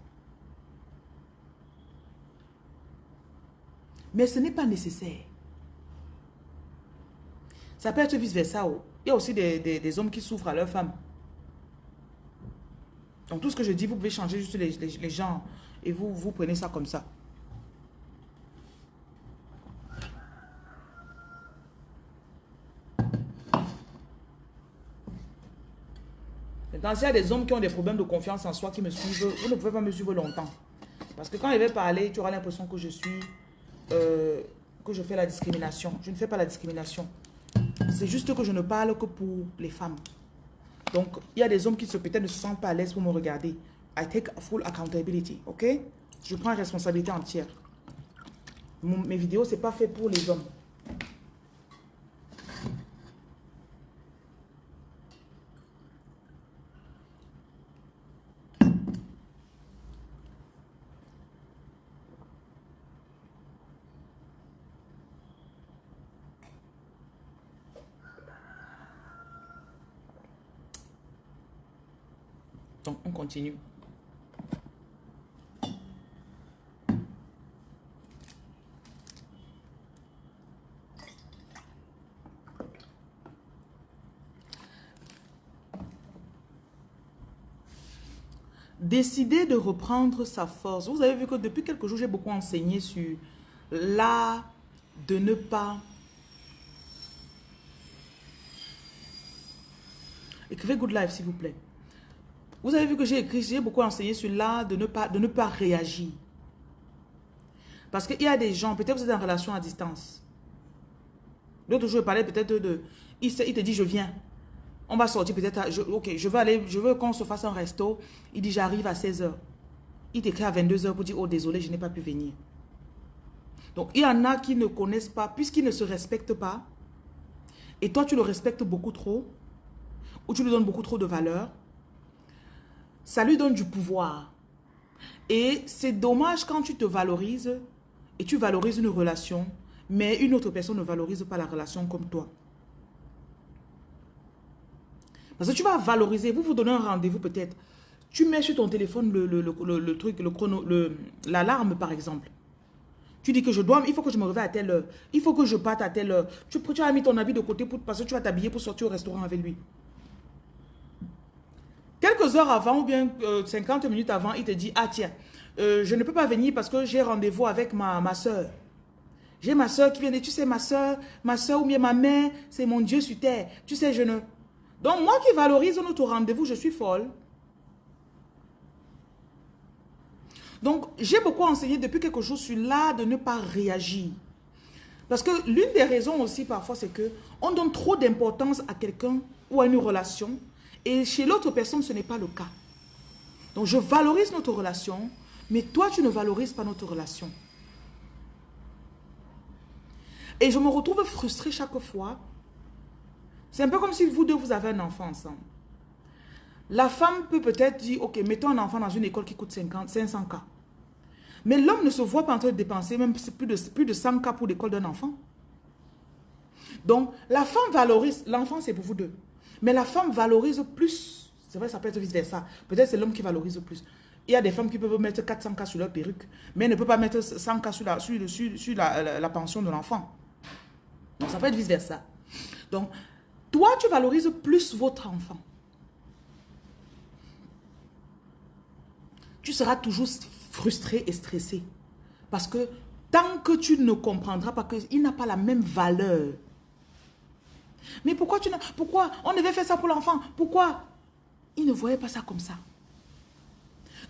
Mais ce n'est pas nécessaire. Ça peut être vice-versa. Il y a aussi des hommes qui souffrent à leur femme. Donc tout ce que je dis, vous pouvez changer juste les gens. Et vous prenez ça comme ça. Maintenant, s'il y a des hommes qui ont des problèmes de confiance en soi qui me suivent, vous ne pouvez pas me suivre longtemps. Parce que quand il va parler, tu auras l'impression que je suis... que je fais la discrimination. Je ne fais pas la discrimination. C'est juste que je ne parle que pour les femmes. Donc, il y a des hommes qui peut-être ne se sentent pas à l'aise pour me regarder. I take full accountability, ok? Je prends responsabilité entière. Mes vidéos, ce n'est pas fait pour les hommes. Donc, on continue. Décider de reprendre sa force. Vous avez vu que depuis quelques jours, j'ai beaucoup enseigné sur l'art de ne pas... Écrivez Good Life, s'il vous plaît. Vous avez vu que j'ai beaucoup enseigné sur l'art de ne pas réagir. Parce qu'il y a des gens, peut-être vous êtes en relation à distance. L'autre jour, je parlais peut-être de... Il te dit, je viens. On va sortir peut-être... Ok, je veux qu'on se fasse un resto. Il dit, j'arrive à 16 h. Il t'écrit à 22 h pour dire, oh désolé, je n'ai pas pu venir. Donc, il y en a qui ne connaissent pas, puisqu'ils ne se respectent pas. Et toi, tu le respectes beaucoup trop. Ou tu lui donnes beaucoup trop de valeur. Ça lui donne du pouvoir. Et c'est dommage quand tu te valorises et tu valorises une relation, mais une autre personne ne valorise pas la relation comme toi. Parce que tu vas valoriser, vous donnez un rendez-vous peut-être. Tu mets sur ton téléphone le truc, l'alarme par exemple. Tu dis que il faut que je me réveille à telle heure. Il faut que je parte à telle heure. Tu as mis ton habit de côté parce que tu vas t'habiller pour sortir au restaurant avec lui. Quelques heures avant ou bien 50 minutes avant, il te dit, ah tiens, je ne peux pas venir parce que j'ai rendez-vous avec ma soeur. J'ai ma soeur qui vient de, tu sais, ma soeur ou bien ma mère, c'est mon Dieu sur terre. Tu sais, je ne... Donc moi qui valorise notre rendez-vous, je suis folle. Donc, j'ai beaucoup enseigné depuis quelque chose sur l'art de ne pas réagir. Parce que l'une des raisons aussi parfois, c'est que on donne trop d'importance à quelqu'un ou à une relation et chez l'autre personne, ce n'est pas le cas. Donc, je valorise notre relation, mais toi, tu ne valorises pas notre relation. Et je me retrouve frustrée chaque fois. C'est un peu comme si vous deux, vous avez un enfant ensemble. La femme peut peut-être dire, ok, mettons un enfant dans une école qui coûte 500 K. Mais l'homme ne se voit pas en train de dépenser même plus de 100 K pour l'école d'un enfant. Donc, la femme valorise, l'enfant c'est pour vous deux. Mais la femme valorise plus. C'est vrai, ça peut être vice-versa. Peut-être c'est l'homme qui valorise plus. Il y a des femmes qui peuvent mettre 400 K sur leur perruque, mais ne peuvent pas mettre 100 K sur la pension de l'enfant. Donc, ça peut être vice-versa. Donc, toi, tu valorises plus votre enfant. Tu seras toujours frustré et stressé. Parce que tant que tu ne comprendras pas qu'il n'a pas la même valeur. Mais pourquoi on devait faire ça pour l'enfant? Pourquoi? Il ne voyait pas ça comme ça.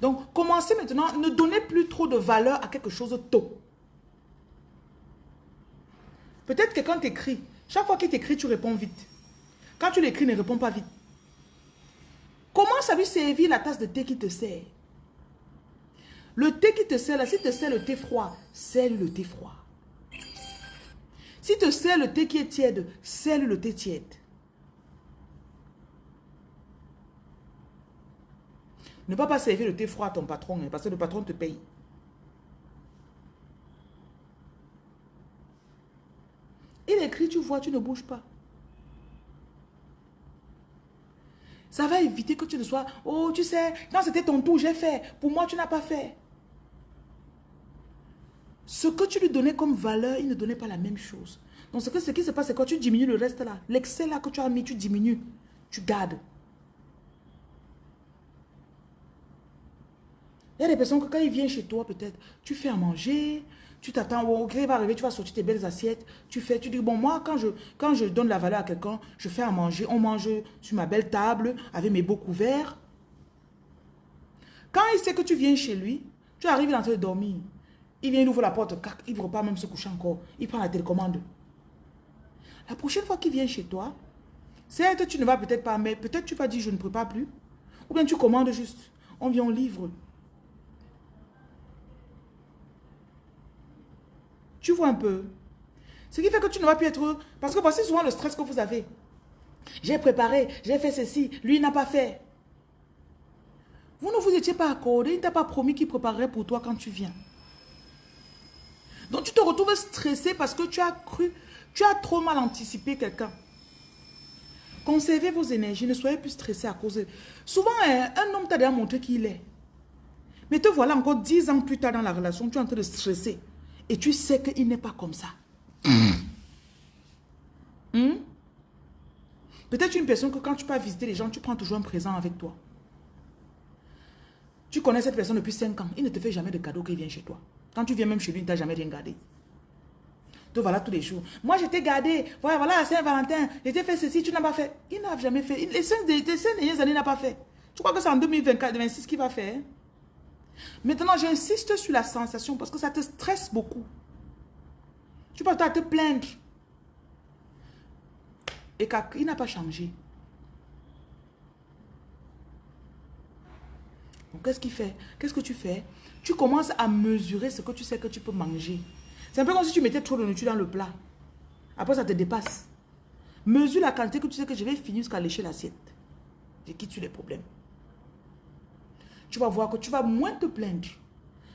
Donc, commencez maintenant, ne donnez plus trop de valeur à quelque chose tôt. Peut-être quelqu'un t'écrit. Chaque fois qu'il t'écrit, tu réponds vite. Quand tu l'écris, ne réponds pas vite. Commence à lui servir la tasse de thé qui te sert. Le thé qui te sert, là, si te sert le thé froid, sers le thé froid. Si te sert le thé qui est tiède, sers le thé tiède. Ne va pas servir le thé froid à ton patron, hein, parce que le patron te paye. Il écrit, tu vois, tu ne bouges pas. Ça va éviter que tu ne sois, oh, tu sais, quand c'était ton tour, j'ai fait. Pour moi, tu n'as pas fait. Ce que tu lui donnais comme valeur, il ne donnait pas la même chose. Donc, ce qui se passe, c'est quand tu diminues le reste là, l'excès là que tu as mis, tu diminues, tu gardes. Il y a des personnes que quand ils viennent chez toi, peut-être, tu fais à manger, tu t'attends, ok, il va arriver, tu vas sortir tes belles assiettes, tu dis, bon, moi, quand je donne la valeur à quelqu'un, je fais à manger, on mange sur ma belle table, avec mes beaux couverts. Quand il sait que tu viens chez lui, tu arrives, il est en train de dormir. Il vient, il ouvre la porte, il ne veut pas même se coucher encore. Il prend la télécommande. La prochaine fois qu'il vient chez toi, certes, tu ne vas peut-être pas, mais peut-être tu vas dire, je ne peux pas plus. Ou bien tu commandes juste. On vient, on livre. Tu vois un peu. Ce qui fait que tu ne vas plus être... Parce que voici souvent le stress que vous avez. J'ai préparé, j'ai fait ceci, lui n'a pas fait. Vous ne vous étiez pas accordé, il ne t'a pas promis qu'il préparerait pour toi quand tu viens. Donc tu te retrouves stressé parce que tu as cru, tu as trop mal anticipé quelqu'un. Conservez vos énergies, ne soyez plus stressé à cause de... Souvent, un homme t'a déjà montré qui il est. Mais te voilà encore 10 ans plus tard dans la relation, tu es en train de stresser. Et tu sais qu'il n'est pas comme ça. Peut-être une personne que quand tu pars visiter les gens, tu prends toujours un présent avec toi. Tu connais cette personne depuis 5 ans. Il ne te fait jamais de cadeau qu'il vient chez toi. Quand tu viens même chez lui, il ne t'a jamais rien gardé. Te voilà tous les jours. Moi, je t'ai gardé. Voilà, Saint-Valentin. Je t'ai fait ceci, tu n'as pas fait. Il n'a jamais fait. Les 5 dernières années, il n'a pas fait. Tu crois que c'est en 2024-2026 qu'il va faire? Maintenant, j'insiste sur la sensation parce que ça te stresse beaucoup. Tu peux te plaindre. Et qu'il n'a pas changé. Donc, qu'est-ce qu'il fait? Qu'est-ce que tu fais? Tu commences à mesurer ce que tu sais que tu peux manger. C'est un peu comme si tu mettais trop de nourriture dans le plat. Après, ça te dépasse. Mesure la quantité que tu sais que je vais finir jusqu'à lécher l'assiette. Je quitte sur les problèmes. Tu vas voir que tu vas moins te plaindre.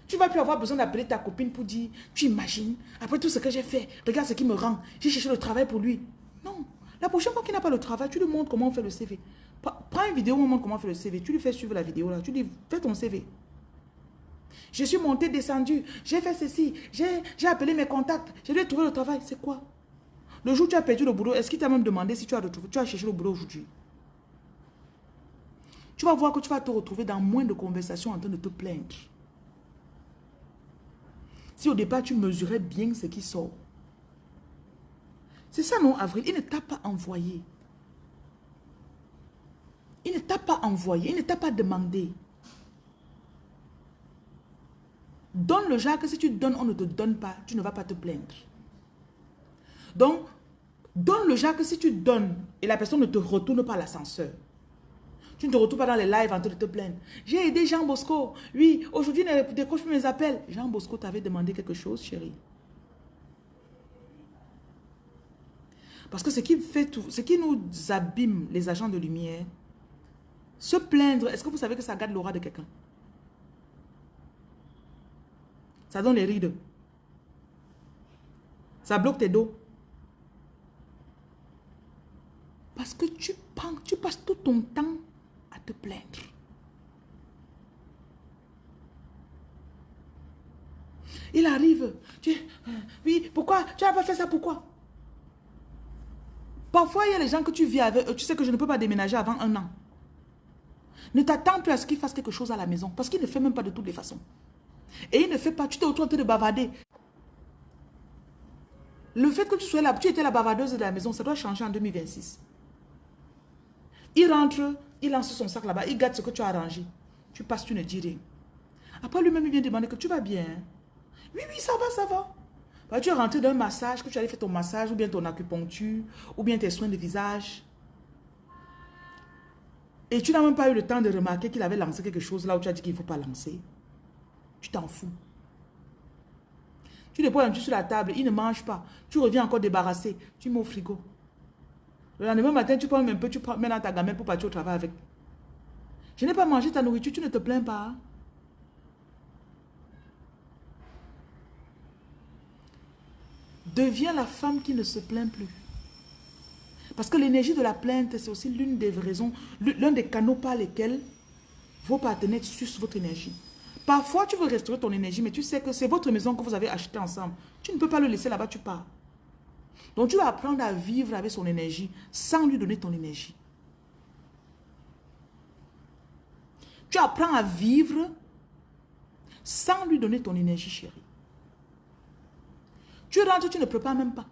Tu vas plus avoir besoin d'appeler ta copine pour dire, tu imagines, après tout ce que j'ai fait, regarde ce qui me rend. J'ai cherché le travail pour lui. Non. La prochaine fois qu'il n'a pas le travail, tu lui montres comment on fait le CV. Prends une vidéo où on montre comment on fait le CV. Tu lui fais suivre la vidéo là. Tu lui fais ton CV. Je suis montée, descendue. J'ai fait ceci. J'ai appelé mes contacts. Je lui ai trouvé le travail. C'est quoi? Le jour où tu as perdu le boulot, est-ce qu'il t'a même demandé si tu as cherché le boulot aujourd'hui? Tu vas voir que tu vas te retrouver dans moins de conversations en train de te plaindre. Si au départ, tu mesurais bien ce qui sort. C'est ça, non, Avril? Il ne t'a pas envoyé. Il ne t'a pas envoyé. Il ne t'a pas demandé. Donne le genre que si tu donnes, on ne te donne pas, tu ne vas pas te plaindre. Donc, donne le genre que si tu donnes et la personne ne te retourne pas l'ascenseur. Tu ne te retrouves pas dans les lives en train de te plaindre. J'ai aidé Jean Bosco. Oui, aujourd'hui, ne décroche plus mes appels. Jean Bosco t'avait demandé quelque chose, chérie. Parce que ce qui fait tout, ce qui nous abîme, les agents de lumière, se plaindre, est-ce que vous savez que ça garde l'aura de quelqu'un? Ça donne les rides. Ça bloque tes dos. Parce que tu passes tout ton temps à te plaindre. Il arrive. Oui, pourquoi? Tu n'as pas fait ça, pourquoi? Parfois, il y a les gens que tu vis avec. Tu sais que je ne peux pas déménager avant 1 an. Ne t'attends plus à ce qu'il fasse quelque chose à la maison. Parce qu'il ne fait même pas de toutes les façons. Et il ne fait pas. Tu t'es autour en train de bavarder. Le fait que tu sois là, tu étais la bavardeuse de la maison, ça doit changer en 2026. Il rentre, il lance son sac là-bas, il gâte ce que tu as arrangé. Tu passes, tu ne dis rien. Après, lui-même, il vient demander que tu vas bien. Oui, oui, ça va, ça va. Bah, tu es rentré d'un massage, que tu allais faire ton massage, ou bien ton acupuncture, ou bien tes soins de visage. Et tu n'as même pas eu le temps de remarquer qu'il avait lancé quelque chose là où tu as dit qu'il ne faut pas lancer. Tu t'en fous. Tu déposes un truc sur la table, il ne mange pas. Tu reviens encore débarrassé. Tu mets au frigo. Le lendemain matin, tu prends un peu, tu mets dans ta gamelle pour partir au travail avec. Je n'ai pas mangé ta nourriture, tu ne te plains pas. Hein? Deviens la femme qui ne se plaint plus. Parce que l'énergie de la plainte, c'est aussi l'une des raisons, l'un des canaux par lesquels vos partenaires sucent votre énergie. Parfois, tu veux restaurer ton énergie, mais tu sais que c'est votre maison que vous avez achetée ensemble. Tu ne peux pas le laisser là-bas, tu pars. Donc, tu vas apprendre à vivre avec son énergie sans lui donner ton énergie. Tu apprends à vivre sans lui donner ton énergie, chérie. Tu rentres, tu ne prépares même pas.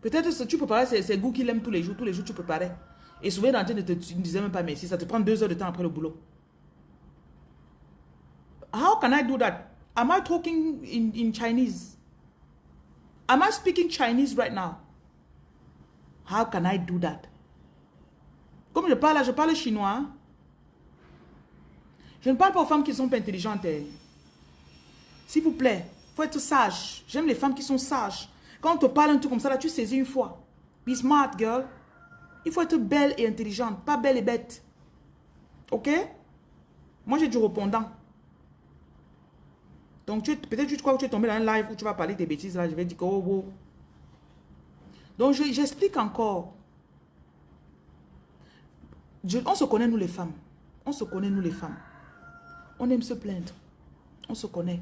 Peut-être que tu préparais ses goûts qu'il aime tous les jours tu préparais. Et souvent, dans tu ne disais même pas merci, ça te prend 2 heures de temps après le boulot. How can I do that? Am I talking in Chinese? Am I speaking Chinese right now? How can I do that? Comme je parle là, je parle chinois. Je ne parle pas aux femmes qui sont pas intelligentes. S'il vous plaît, il faut être sage. J'aime les femmes qui sont sages. Quand on te parle un truc comme ça, là, tu saisis une fois. Be smart, girl. Il faut être belle et intelligente, pas belle et bête. Ok? Moi, j'ai du répondant. Donc, peut-être tu crois que tu es tombé dans un live où tu vas parler des bêtises. Là, je vais dire que oh, oh. Donc, j'explique encore. On se connaît, nous les femmes. On se connaît, nous les femmes. On aime se plaindre. On se connaît.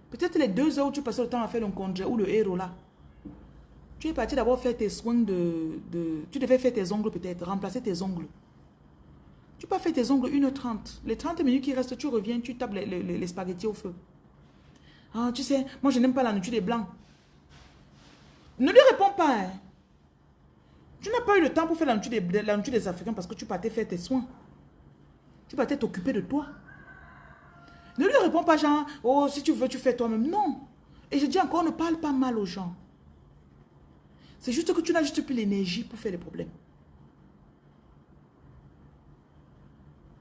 Peut-être les 2 heures où tu passes le temps à faire le congrès ou le héros là. Tu es parti d'abord faire tes soins tu devais faire tes ongles peut-être, remplacer tes ongles. Tu peux faire tes ongles 1h30. Les 30 minutes qui restent, tu reviens, tu tapes les spaghettis au feu. Ah, tu sais, moi je n'aime pas la nourriture des blancs. Ne lui réponds pas. Hein. Tu n'as pas eu le temps pour faire la nourriture des Africains parce que tu partais faire tes soins. Tu partais t'occuper de toi. Ne lui réponds pas genre, oh si tu veux tu fais toi-même. Non. Et je dis encore, ne parle pas mal aux gens. C'est juste que tu n'as juste plus l'énergie pour faire les problèmes.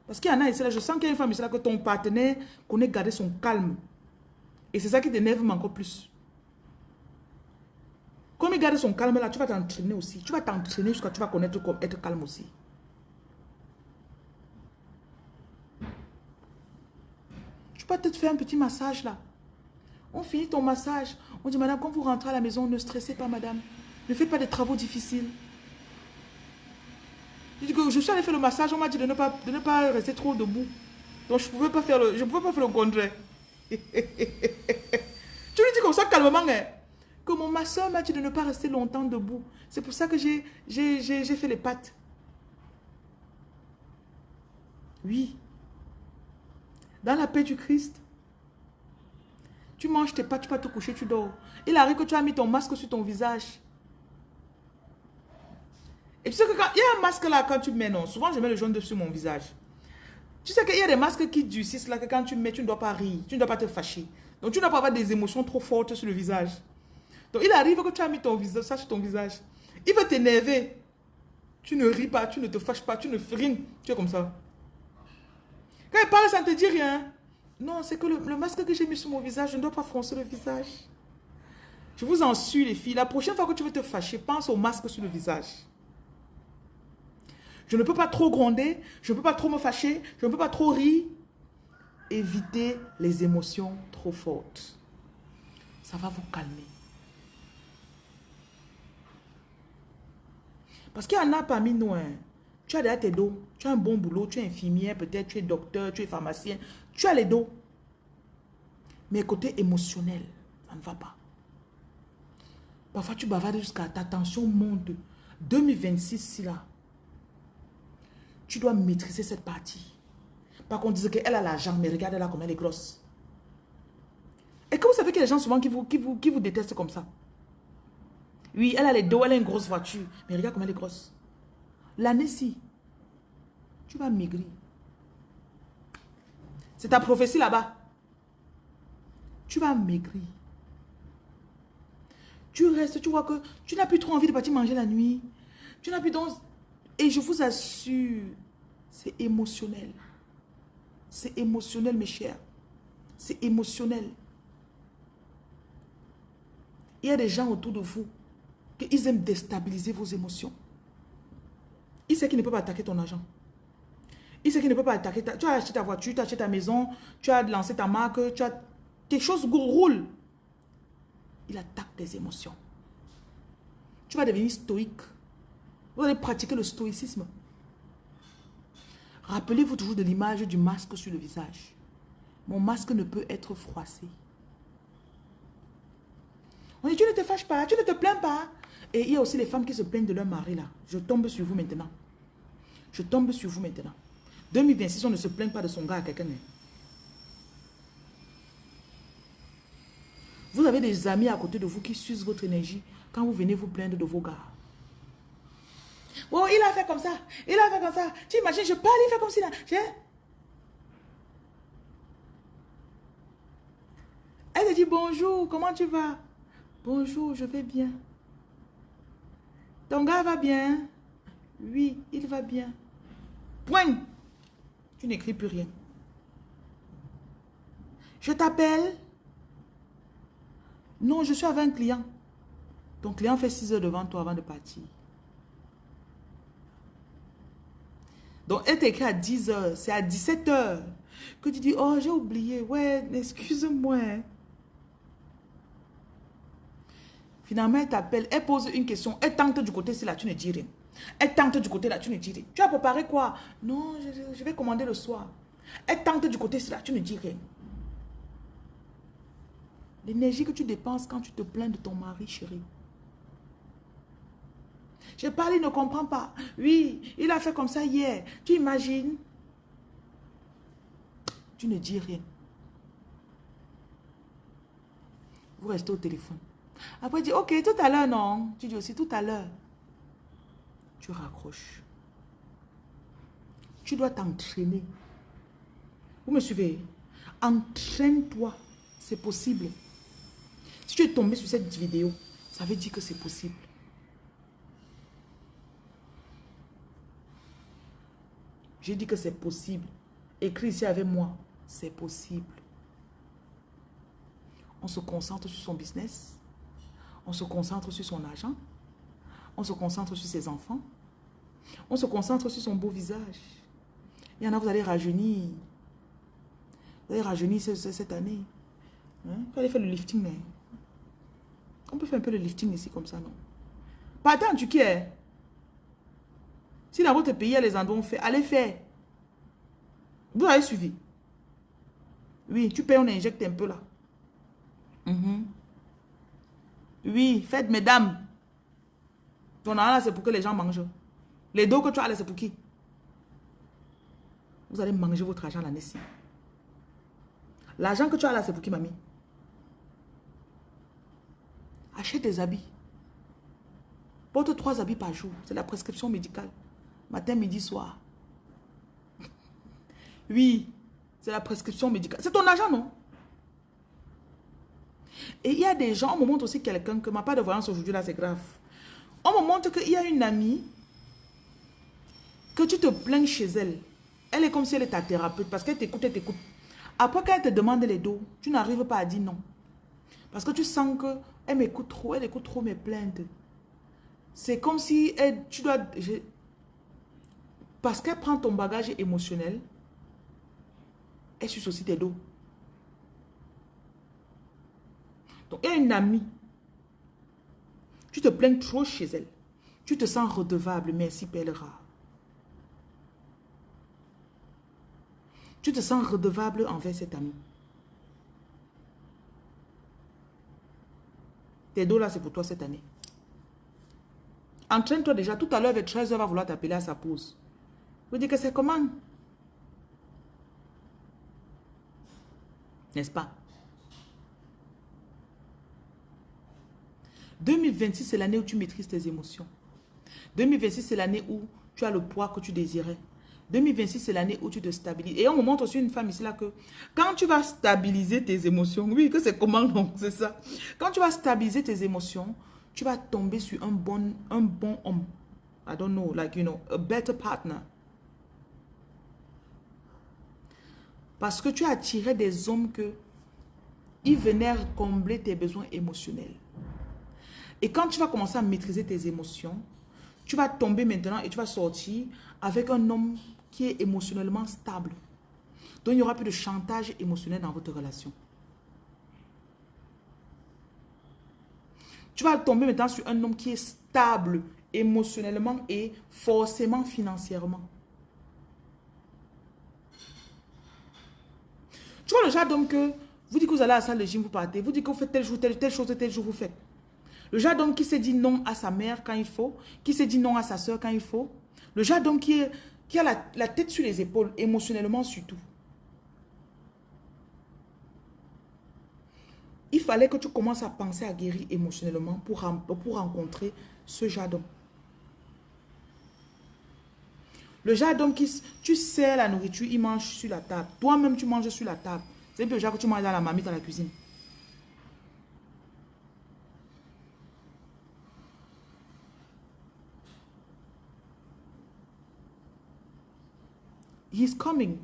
Parce qu'il y en a ici là, je sens qu'il y a une femme ici là que ton partenaire connaît garder son calme. Et c'est ça qui t'énerve encore plus. Comme il garde son calme là, tu vas t'entraîner aussi. Tu vas t'entraîner jusqu'à tu vas connaître comment être calme aussi. Tu peux peut-être faire un petit massage là. On finit ton massage. On dit, madame, quand vous rentrez à la maison, ne stressez pas, madame. Ne faites pas des travaux difficiles. Je dis que je suis allée faire le massage, on m'a dit de ne pas rester trop debout. Donc je ne pouvais pas faire le contraire. Tu lui dis comme ça calmement, hein, que mon masseur m'a dit de ne pas rester longtemps debout. C'est pour ça que j'ai fait les pattes. Oui. Dans la paix du Christ. Tu manges tes pâtes, tu vas te coucher, tu dors. Il arrive que tu as mis ton masque sur ton visage. Et tu sais que quand il y a un masque là, quand tu mets, non, souvent je mets le jaune dessus mon visage. Tu sais qu'il y a des masques qui durcissent là, que quand tu mets, tu ne dois pas rire, tu ne dois pas te fâcher. Donc tu ne dois pas avoir des émotions trop fortes sur le visage. Donc il arrive que tu as mis ton visage, ça sur ton visage. Il veut t'énerver. Tu ne ris pas, tu ne te fâches pas, tu ne fais rien. Tu es comme ça. Quand il parle, ça ne te dit rien. Non, c'est que le masque que j'ai mis sur mon visage, je ne dois pas froncer le visage. Je vous en suis les filles. La prochaine fois que tu veux te fâcher, pense au masque sur le visage. Je ne peux pas trop gronder, je ne peux pas trop me fâcher, je ne peux pas trop rire. Évitez les émotions trop fortes. Ça va vous calmer. Parce qu'il y en a parmi nous, hein, tu as déjà tes dos, tu as un bon boulot, tu es infirmière, peut-être tu es docteur, tu es pharmacien, tu as les dos. Mais côté émotionnel, ça ne va pas. Parfois tu bavardes jusqu'à ta tension monte. 2026, si là, tu dois maîtriser cette partie. Par contre, on disait qu'elle a l'argent, mais regardez là comme elle est grosse. Et que vous savez qu'il y a des gens souvent qui vous détestent comme ça. Oui, elle a les dos, elle a une grosse voiture. Mais regarde comme elle est grosse. L'année-ci, tu vas maigrir. C'est ta prophétie là-bas. Tu vas maigrir. Tu restes, tu vois que tu n'as plus trop envie de partir manger la nuit. Tu n'as plus donc... Et je vous assure, c'est émotionnel. C'est émotionnel, mes chers. C'est émotionnel. Il y a des gens autour de vous qu'ils aiment déstabiliser vos émotions. Il sait qu'il ne peut pas attaquer ton argent. Il sait qu'il ne peut pas attaquer ta... Tu as acheté ta voiture, tu as acheté ta maison, tu as lancé ta marque, tu as... Tes choses roulent. Il attaque tes émotions. Tu vas devenir stoïque. Vous allez pratiquer le stoïcisme. Rappelez-vous toujours de l'image du masque sur le visage. Mon masque ne peut être froissé. On dit, tu ne te fâches pas, tu ne te plains pas. Et il y a aussi les femmes qui se plaignent de leur mari là. Je tombe sur vous maintenant. Je tombe sur vous maintenant. 2026, on ne se plaint pas de son gars à quelqu'un. Vous avez des amis à côté de vous qui sucent votre énergie quand vous venez vous plaindre de vos gars. Oh, il a fait comme ça. Il a fait comme ça. Tu imagines, je parle, il fait comme si là. Elle te dit bonjour, comment tu vas? Bonjour, je vais bien. Ton gars va bien? Oui, il va bien. Point. Tu n'écris plus rien. Je t'appelle. Non, je suis avec un client. Ton client fait 6 heures devant toi avant de partir. Donc, elle t'écrit à 10 heures. C'est à 17 heures que tu dis, oh, j'ai oublié. Ouais, excuse-moi. Finalement, elle t'appelle. Elle pose une question. Elle tente du côté, c'est là, tu ne dis rien. Elle tente du côté, là, tu ne dis rien. Tu as préparé quoi? Non, je vais commander le soir. Elle tente du côté, c'est là, tu ne dis rien. L'énergie que tu dépenses quand tu te plains de ton mari, chérie. Je parle, il ne comprend pas. Oui, il a fait comme ça hier. Tu imagines? Tu ne dis rien. Vous restez au téléphone. Après, tu dis, ok, tout à l'heure, non. Tu dis aussi, tout à l'heure. Tu raccroches. Tu dois t'entraîner. Vous me suivez? Entraîne-toi. C'est possible. Si tu es tombé sur cette vidéo, ça veut dire que c'est possible. J'ai dit que c'est possible. Écris ici avec moi. C'est possible. On se concentre sur son business. On se concentre sur son argent. On se concentre sur ses enfants. On se concentre sur son beau visage. Il y en a, vous allez rajeunir. Vous allez rajeunir cette année. Hein? Vous allez faire le lifting. Hein? On peut faire un peu le lifting ici comme ça, non? Partez en Turquie. Hein? Si dans votre pays, il y a les endroits où on fait, allez faire. Vous avez suivi. Oui, tu payes, on injecte un peu là. Oui, faites, mesdames. Ton argent là, c'est pour que les gens mangent. Les dos que tu as là, c'est pour qui? Vous allez manger votre argent l'année-ci. L'argent que tu as là, c'est pour qui, mamie? Achète des habits. Porte 3 habits par jour. C'est la prescription médicale. Matin, midi, soir. Oui, c'est la prescription médicale. C'est ton argent, non? Et il y a des gens, on me montre aussi quelqu'un que ma part de voyance aujourd'hui, là, c'est grave. On me montre qu'il y a une amie que tu te plains chez elle. Elle est comme si elle était ta thérapeute parce qu'elle t'écoute, elle t'écoute. Après, quand elle te demande les dos, tu n'arrives pas à dire non. Parce que tu sens qu'elle m'écoute trop, elle écoute trop mes plaintes. C'est comme si tu dois... Parce qu'elle prend ton bagage émotionnel, elle suce aussi tes dos. Donc, il y a une amie. Tu te plains trop chez elle. Tu te sens redevable. Merci, Père rare. Tu te sens redevable envers cette amie. Tes dos là, c'est pour toi cette année. Entraîne-toi déjà. Tout à l'heure, vers 13h, elle va vouloir t'appeler à sa pause. Vous dites que c'est comment? N'est-ce pas? 2026, c'est l'année où tu maîtrises tes émotions. 2026, c'est l'année où tu as le poids que tu désirais. 2026, c'est l'année où tu te stabilises. Et on me montre aussi une femme ici là que quand tu vas stabiliser tes émotions, oui, que c'est comment donc, c'est ça. Quand tu vas stabiliser tes émotions, tu vas tomber sur un bon homme. I don't know, like, you know, a better partner. Parce que tu as attiré des hommes que ils venaient combler tes besoins émotionnels. Et quand tu vas commencer à maîtriser tes émotions, tu vas tomber maintenant et tu vas sortir avec un homme qui est émotionnellement stable. Donc, il n'y aura plus de chantage émotionnel dans votre relation. Tu vas tomber maintenant sur un homme qui est stable émotionnellement et forcément financièrement. Tu vois le genre d'homme que vous dites que vous allez à la salle de gym, vous partez. Vous dites que vous faites telle chose, tel jour, vous faites. Le genre d'homme qui s'est dit non à sa mère quand il faut, qui s'est dit non à sa soeur quand il faut. Le genre d'homme qui a la tête sur les épaules, émotionnellement surtout. Il fallait que tu commences à penser à guérir émotionnellement pour rencontrer ce genre d'homme. Le genre d'homme qui, tu sers la nourriture, il mange sur la table. Toi-même, tu manges sur la table. C'est un peu le genre que tu manges dans la marmite dans la cuisine. He's coming.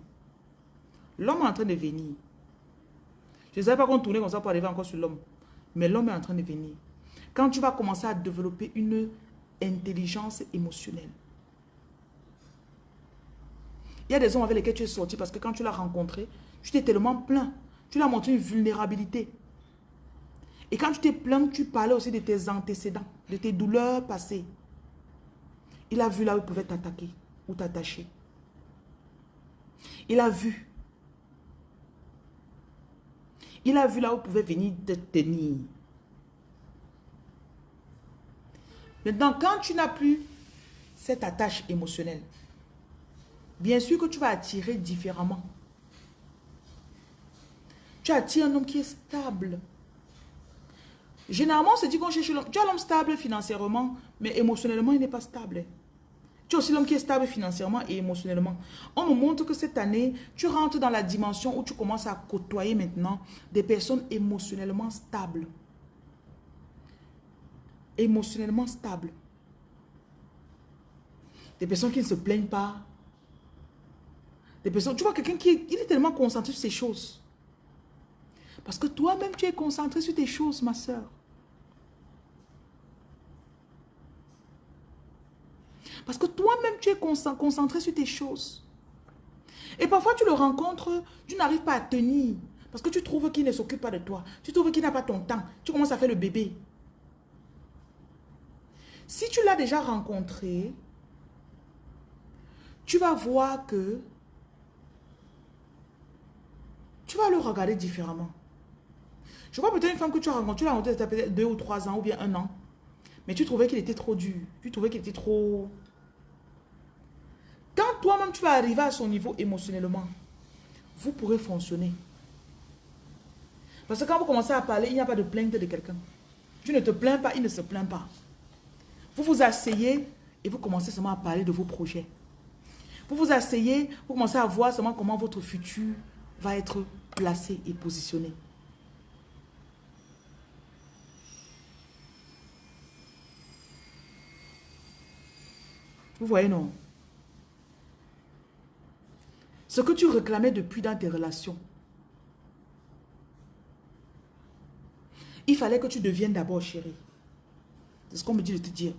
L'homme est en train de venir. Je ne savais pas qu'on tournait comme ça pour arriver encore sur l'homme. Mais l'homme est en train de venir. Quand tu vas commencer à développer une intelligence émotionnelle. Il y a des hommes avec lesquels tu es sorti parce que quand tu l'as rencontré, tu t'es tellement plaint. Tu lui as montré une vulnérabilité. Et quand tu t'es plaint, tu parlais aussi de tes antécédents, de tes douleurs passées. Il a vu là où il pouvait t'attaquer ou t'attacher. Il a vu. Il a vu là où il pouvait venir te tenir. Maintenant, quand tu n'as plus cette attache émotionnelle, bien sûr que tu vas attirer différemment. Tu attires un homme qui est stable. Généralement, on se dit qu'on cherche l'homme. Tu as l'homme stable financièrement, mais émotionnellement, il n'est pas stable. Tu as aussi l'homme qui est stable financièrement et émotionnellement. On me montre que cette année, tu rentres dans la dimension où tu commences à côtoyer maintenant des personnes émotionnellement stables. Émotionnellement stables. Des personnes qui ne se plaignent pas. Des personnes, tu vois quelqu'un qui il est tellement concentré sur ces choses. Parce que toi-même, tu es concentré sur tes choses, ma soeur. Parce que toi-même, tu es concentré sur tes choses. Et parfois, tu le rencontres, tu n'arrives pas à tenir. Parce que tu trouves qu'il ne s'occupe pas de toi. Tu trouves qu'il n'a pas ton temps. Tu commences à faire le bébé. Si tu l'as déjà rencontré, tu vas voir que tu vas le regarder différemment. Je vois peut-être une femme que tu as rencontrée, tu l'as rencontrée, ça peut-être 2 ou 3 ans ou bien 1 an. Mais tu trouvais qu'il était trop dur. Tu trouvais qu'il était trop... Quand toi-même tu vas arriver à son niveau émotionnellement, vous pourrez fonctionner. Parce que quand vous commencez à parler, il n'y a pas de plainte de quelqu'un. Tu ne te plains pas, il ne se plaint pas. Vous vous asseyez et vous commencez seulement à parler de vos projets. Vous vous asseyez, vous commencez à voir seulement comment votre futur va être placé et positionné. Vous voyez, non? Ce que tu réclamais depuis dans tes relations, il fallait que tu deviennes d'abord chérie. C'est ce qu'on me dit de te dire.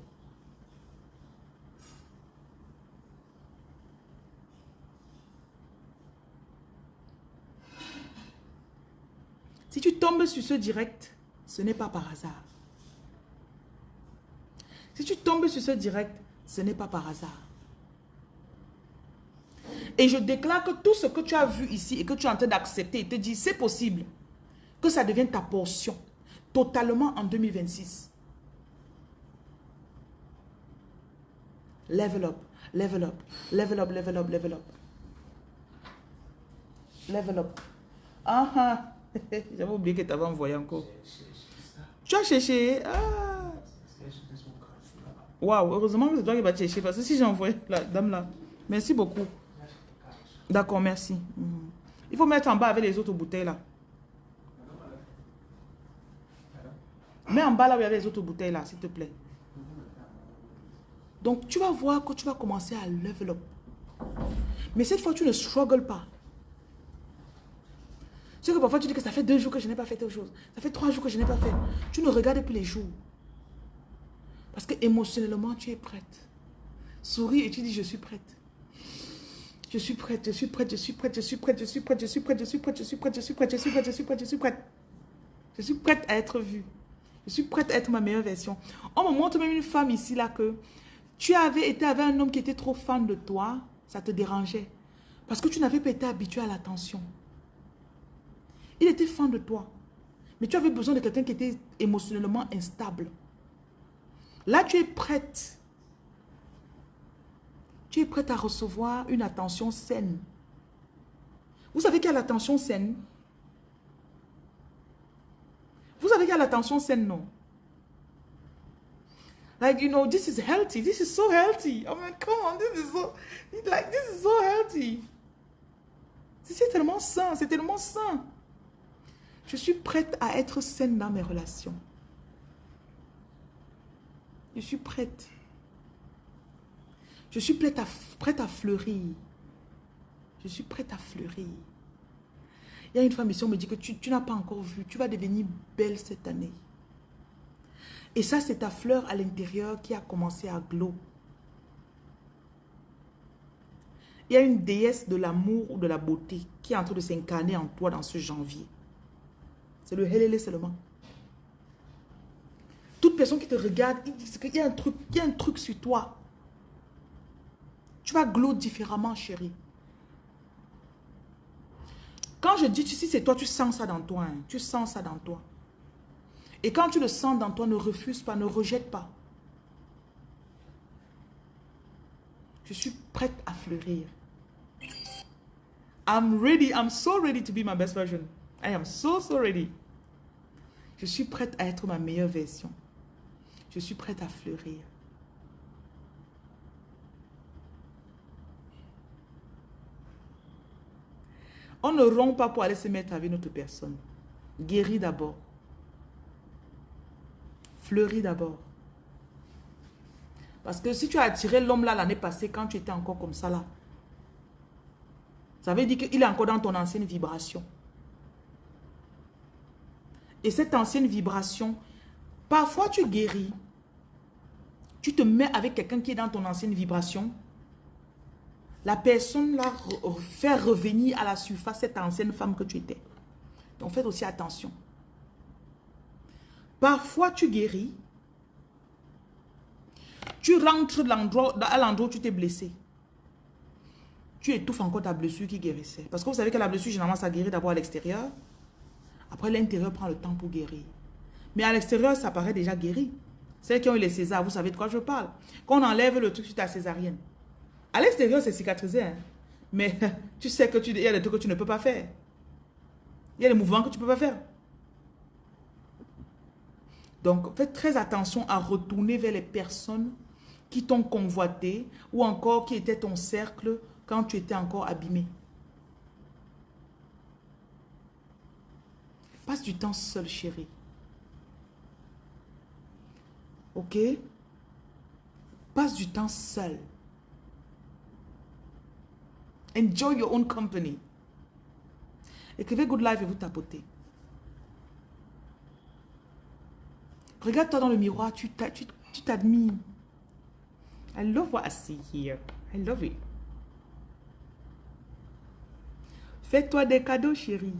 Si tu tombes sur ce direct, ce n'est pas par hasard. Si tu tombes sur ce direct, ce n'est pas par hasard. Et je déclare que tout ce que tu as vu ici et que tu es en train d'accepter et te dire, c'est possible que ça devienne ta portion totalement en 2026. Level up, level up, level up, level up, level up. Level up. Ah, j'avais oublié que tu avais envoyé encore. Tu as cherché. Ah. Waouh, heureusement que c'est toi qui vas chercher. Parce que si j'ai envoyé la dame là. Merci beaucoup. D'accord, merci. Il faut mettre en bas avec les autres bouteilles là. Mets en bas là où il y avait les autres bouteilles là, s'il te plaît. Donc, tu vas voir que tu vas commencer à level up. Mais cette fois, tu ne struggles pas. Tu sais que parfois, tu dis que ça fait 2 jours que je n'ai pas fait telle chose. Ça fait 3 jours que je n'ai pas fait. Tu ne regardes plus les jours. Parce que émotionnellement, tu es prête. Souris et tu dis, je suis prête. Je suis prête, je suis prête, je suis prête, je suis prête, je suis prête, je suis prête, je suis prête, je suis prête, je suis prête, je suis prête, je suis prête, je suis prête. Je suis prête à être vue. Je suis prête à être ma meilleure version. On me montre même une femme ici là que tu avais été avec un homme qui était trop fan de toi, ça te dérangeait. Parce que tu n'avais pas été habitué à l'attention. Il était fan de toi. Mais tu avais besoin de quelqu'un qui était émotionnellement instable. Là, tu es prête. Tu es prête à recevoir une attention saine. Vous savez qu'il y a l'attention saine? Vous savez qu'il y a l'attention saine, non? Like, you know, this is healthy. This is so healthy. Oh man, come on, this is so healthy. C'est tellement sain, c'est tellement sain. Je suis prête à être saine dans mes relations. Je suis prête. Je suis prête à fleurir. Je suis prête à fleurir. Il y a une femme ici, on me dit que tu n'as pas encore vu. Tu vas devenir belle cette année. Et ça, c'est ta fleur à l'intérieur qui a commencé à glow. Il y a une déesse de l'amour ou de la beauté qui est en train de s'incarner en toi dans ce janvier. C'est le Helele seulement. Toute personne qui te regarde, il dit qu'il y a un truc sur toi. Tu vas glow différemment, chérie. Quand je dis si c'est toi, tu sens ça dans toi. Hein. Tu sens ça dans toi. Et quand tu le sens dans toi, ne refuse pas, ne rejette pas. Je suis prête à fleurir. I'm ready. I'm so ready to be my best version. I am so ready. Je suis prête à être ma meilleure version. Je suis prête à fleurir. On ne rompt pas pour aller se mettre avec notre personne. Guéris d'abord. Fleuris d'abord. Parce que si tu as attiré l'homme là l'année passée, quand tu étais encore comme ça là, ça veut dire qu'il est encore dans ton ancienne vibration. Et cette ancienne vibration, parfois tu guéris. Tu te mets avec quelqu'un qui est dans ton ancienne vibration. La personne là fait revenir à la surface cette ancienne femme que tu étais. Donc faites aussi attention. Parfois tu guéris. Tu rentres à l'endroit où tu t'es blessé. Tu étouffes encore ta blessure qui guérissait. Parce que vous savez que la blessure, généralement, ça guérit d'abord à l'extérieur. Après, l'intérieur prend le temps pour guérir. Mais à l'extérieur, ça paraît déjà guéri. Celles qui ont eu les césars, vous savez de quoi je parle. Quand on enlève le truc sur ta césarienne. À l'extérieur, c'est cicatrisé. Hein? Mais tu sais qu'il y a des trucs que tu ne peux pas faire. Il y a des mouvements que tu ne peux pas faire. Donc, faites très attention à retourner vers les personnes qui t'ont convoité ou encore qui étaient ton cercle quand tu étais encore abîmé. Passe du temps seul, chérie. Ok? Passe du temps seul. Enjoy your own company. Écrivez Good Life et vous tapotez. Regarde-toi dans le miroir, tu t'admires. I love what I see here. I love it. Fais-toi des cadeaux, chérie.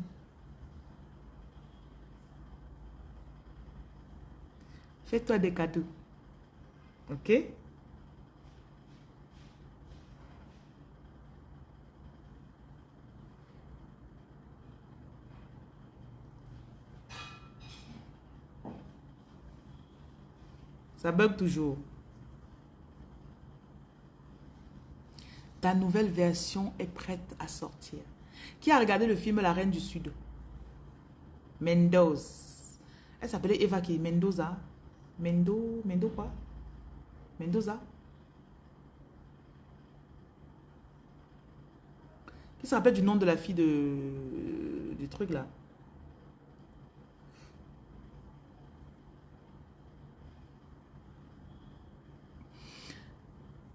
Fais-toi des cadeaux. Ok? Ça bug toujours. Ta nouvelle version est prête à sortir. Qui a regardé le film La Reine du Sud? Mendoza. Elle s'appelait Eva qui Mendoza. Mendo quoi? Mendoza. Qui se rappelle du nom de la fille du truc là?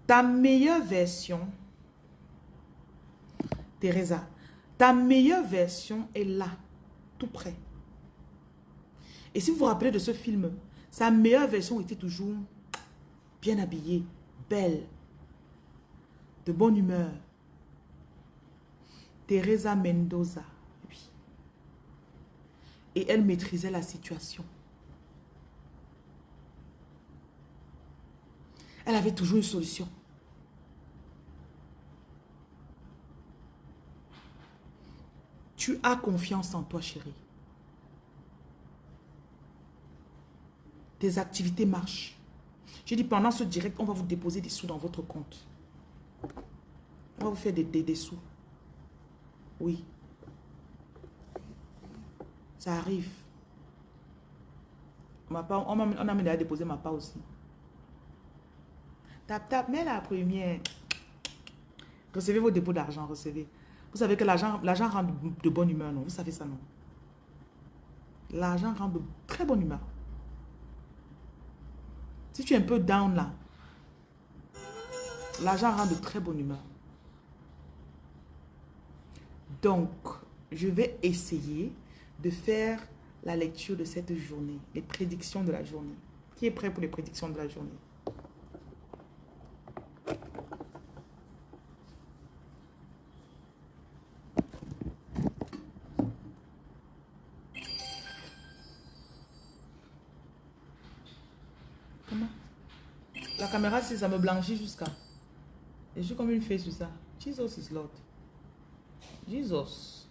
Ta meilleure version, Teresa, ta meilleure version est là, tout près. Et si vous vous rappelez de ce film, sa meilleure version était toujours bien habillée, belle, de bonne humeur. Teresa Mendoza, oui. Et elle maîtrisait la situation. Elle avait toujours une solution. Tu as confiance en toi, chérie. Tes activités marchent. J'ai dit, pendant ce direct, on va vous déposer des sous dans votre compte. On va vous faire des sous. Oui. Ça arrive. Ma part, on a mis à déposer ma part aussi. Tap, mets la première. Recevez vos dépôts d'argent, recevez. Vous savez que l'argent rend de bonne humeur, non? Vous savez ça, non? L'argent rend de très bonne humeur. Si tu es un peu down là, l'argent rend de très bonne humeur. Donc, je vais essayer de faire la lecture de cette journée, les prédictions de la journée. Qui est prêt pour les prédictions de la journée? Comment? La caméra, si ça me blanchit jusqu'à... Et je suis comme une fée sur ça. Jesus is Lord. Jesus.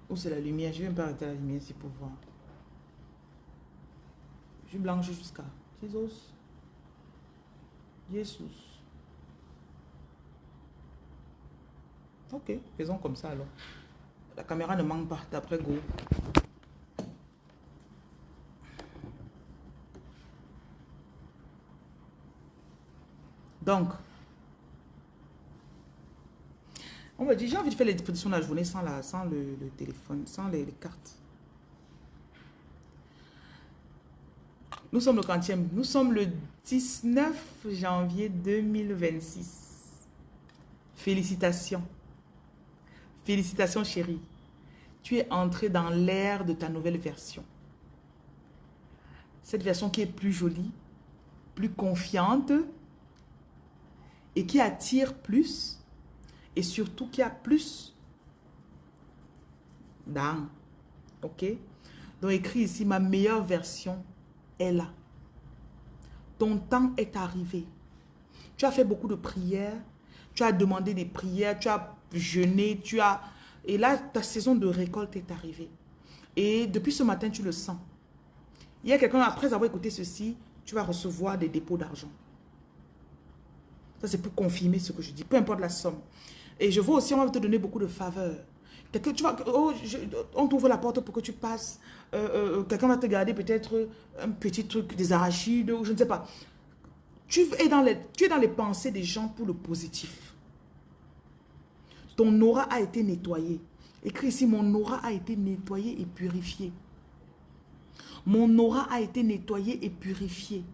Où c'est la lumière? Je vais même pas arrêter la lumière ici pour voir. Je blanchis jusqu'à... Jesus. Jesus. Ok, faisons comme ça alors. La caméra ne manque pas, d'après Go. Donc, on me dit, j'ai envie de faire les prédictions de la journée sans le téléphone, sans les cartes. Nous sommes le quantième. Nous sommes le 19 janvier 2026. Félicitations. Félicitations, chérie. Tu es entré dans l'ère de ta nouvelle version. Cette version qui est plus jolie, plus confiante et qui attire plus et surtout qui a plus d'âme. Ok? Donc, écrit ici, ma meilleure version est là. Ton temps est arrivé. Tu as fait beaucoup de prières. Tu as demandé des prières. Tu as jeûné. Et là, ta saison de récolte est arrivée. Et depuis ce matin, tu le sens. Il y a quelqu'un, après avoir écouté ceci, tu vas recevoir des dépôts d'argent. Ça, c'est pour confirmer ce que je dis. Peu importe la somme. Et je vois aussi, on va te donner beaucoup de faveurs. Quelqu'un, tu vas, oh, on t'ouvre la porte pour que tu passes. Quelqu'un va te garder peut-être un petit truc, des arachides, ou je ne sais pas. Tu es dans les pensées des gens pour le positif. Ton aura a été nettoyé. Écris ici, mon aura a été nettoyé et purifié. Mon aura a été nettoyé et purifié.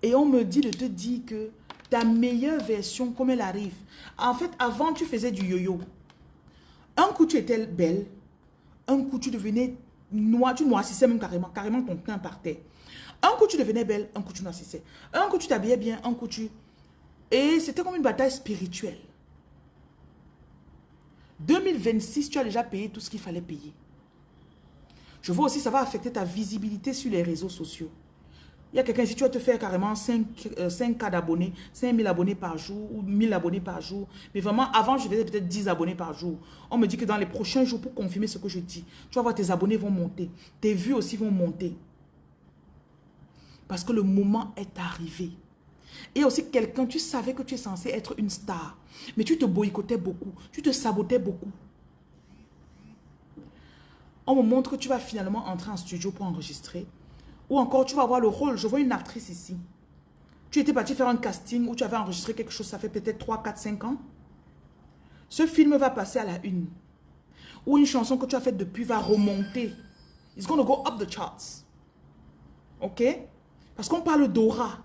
Et on me dit de te dire que ta meilleure version, comme elle arrive. En fait, avant, tu faisais du yo-yo. Un coup, tu étais belle. Un coup, tu devenais noire. Tu noircissais même carrément. Carrément, ton teint partait. Un coup, tu devenais belle. Un coup, tu noircissais. Un coup, tu t'habillais bien. Un coup, tu... Et c'était comme une bataille spirituelle. 2026, tu as déjà payé tout ce qu'il fallait payer. Je vois aussi, ça va affecter ta visibilité sur les réseaux sociaux. Il y a quelqu'un ici, tu vas te faire carrément 5K d'abonnés, 5000 abonnés par jour ou 1000 abonnés par jour. Mais vraiment, avant, je faisais peut-être 10 abonnés par jour. On me dit que dans les prochains jours, pour confirmer ce que je dis, tu vas voir, tes abonnés vont monter. Tes vues aussi vont monter. Parce que le moment est arrivé. Et aussi quelqu'un, tu savais que tu es censé être une star. Mais tu te boycottais beaucoup. Tu te sabotais beaucoup. On me montre que tu vas finalement entrer en studio pour enregistrer. Ou encore, tu vas avoir le rôle. Je vois une actrice ici. Tu étais parti faire un casting où tu avais enregistré quelque chose, ça fait peut-être 3, 4, 5 ans. Ce film va passer à la une. Ou une chanson que tu as faite depuis va remonter. It's going to go up the charts. Ok? Parce qu'on parle d'aura.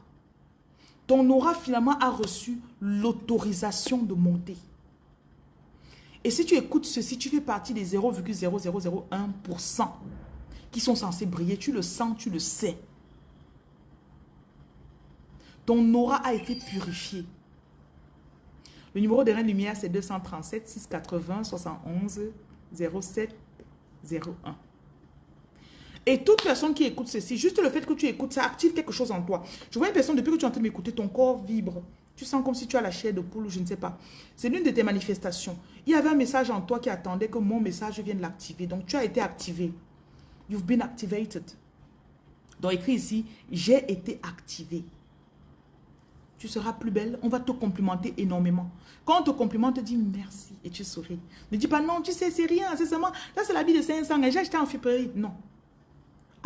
Ton aura finalement a reçu l'autorisation de monter. Et si tu écoutes ceci, tu fais partie des 0,0001% qui sont censés briller. Tu le sens, tu le sais. Ton aura a été purifié. Le numéro de Reine Lumière, c'est 237 680 71 07 01. Et toute personne qui écoute ceci, juste le fait que tu écoutes, ça active quelque chose en toi. Je vois une personne, depuis que tu es en train de m'écouter, ton corps vibre. Tu sens comme si tu as la chair de poule ou je ne sais pas. C'est l'une de tes manifestations. Il y avait un message en toi qui attendait que mon message vienne l'activer. Donc tu as été activé. You've been activated. Donc écrit ici, j'ai été activé. Tu seras plus belle, on va te complimenter énormément. Quand on te complimente, dis merci et tu souris. Ne dis pas non, tu sais, c'est rien, c'est seulement, là c'est l'habit de 500 et j'ai acheté en friperie. Non.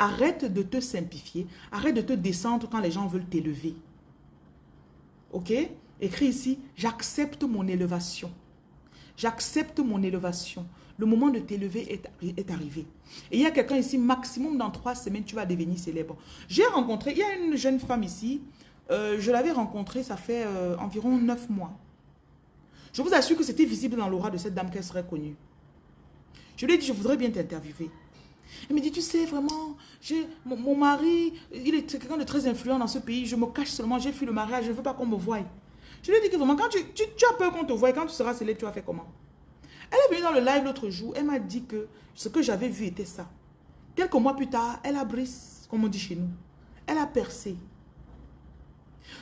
Arrête de te simplifier, arrête de te descendre quand les gens veulent t'élever. Ok? Écris ici, j'accepte mon élévation. J'accepte mon élévation. Le moment de t'élever est arrivé. Et il y a quelqu'un ici, maximum dans 3 semaines, tu vas devenir célèbre. J'ai rencontré, il y a une jeune femme ici, je l'avais rencontrée, ça fait environ 9 mois. Je vous assure que c'était visible dans l'aura de cette dame qu'elle serait connue. Je lui ai dit, je voudrais bien t'interviewer. Elle me dit, tu sais, vraiment, mon mari, il est quelqu'un de très influent dans ce pays, je me cache seulement, j'ai fui le mariage, je ne veux pas qu'on me voie. Je lui ai dit que vraiment, quand tu as peur qu'on te voie, quand tu seras célèbre, tu vas faire comment? Elle est venue dans le live l'autre jour, elle m'a dit que ce que j'avais vu était ça. Quelques mois plus tard, elle a brisé, comme on dit chez nous. Elle a percé.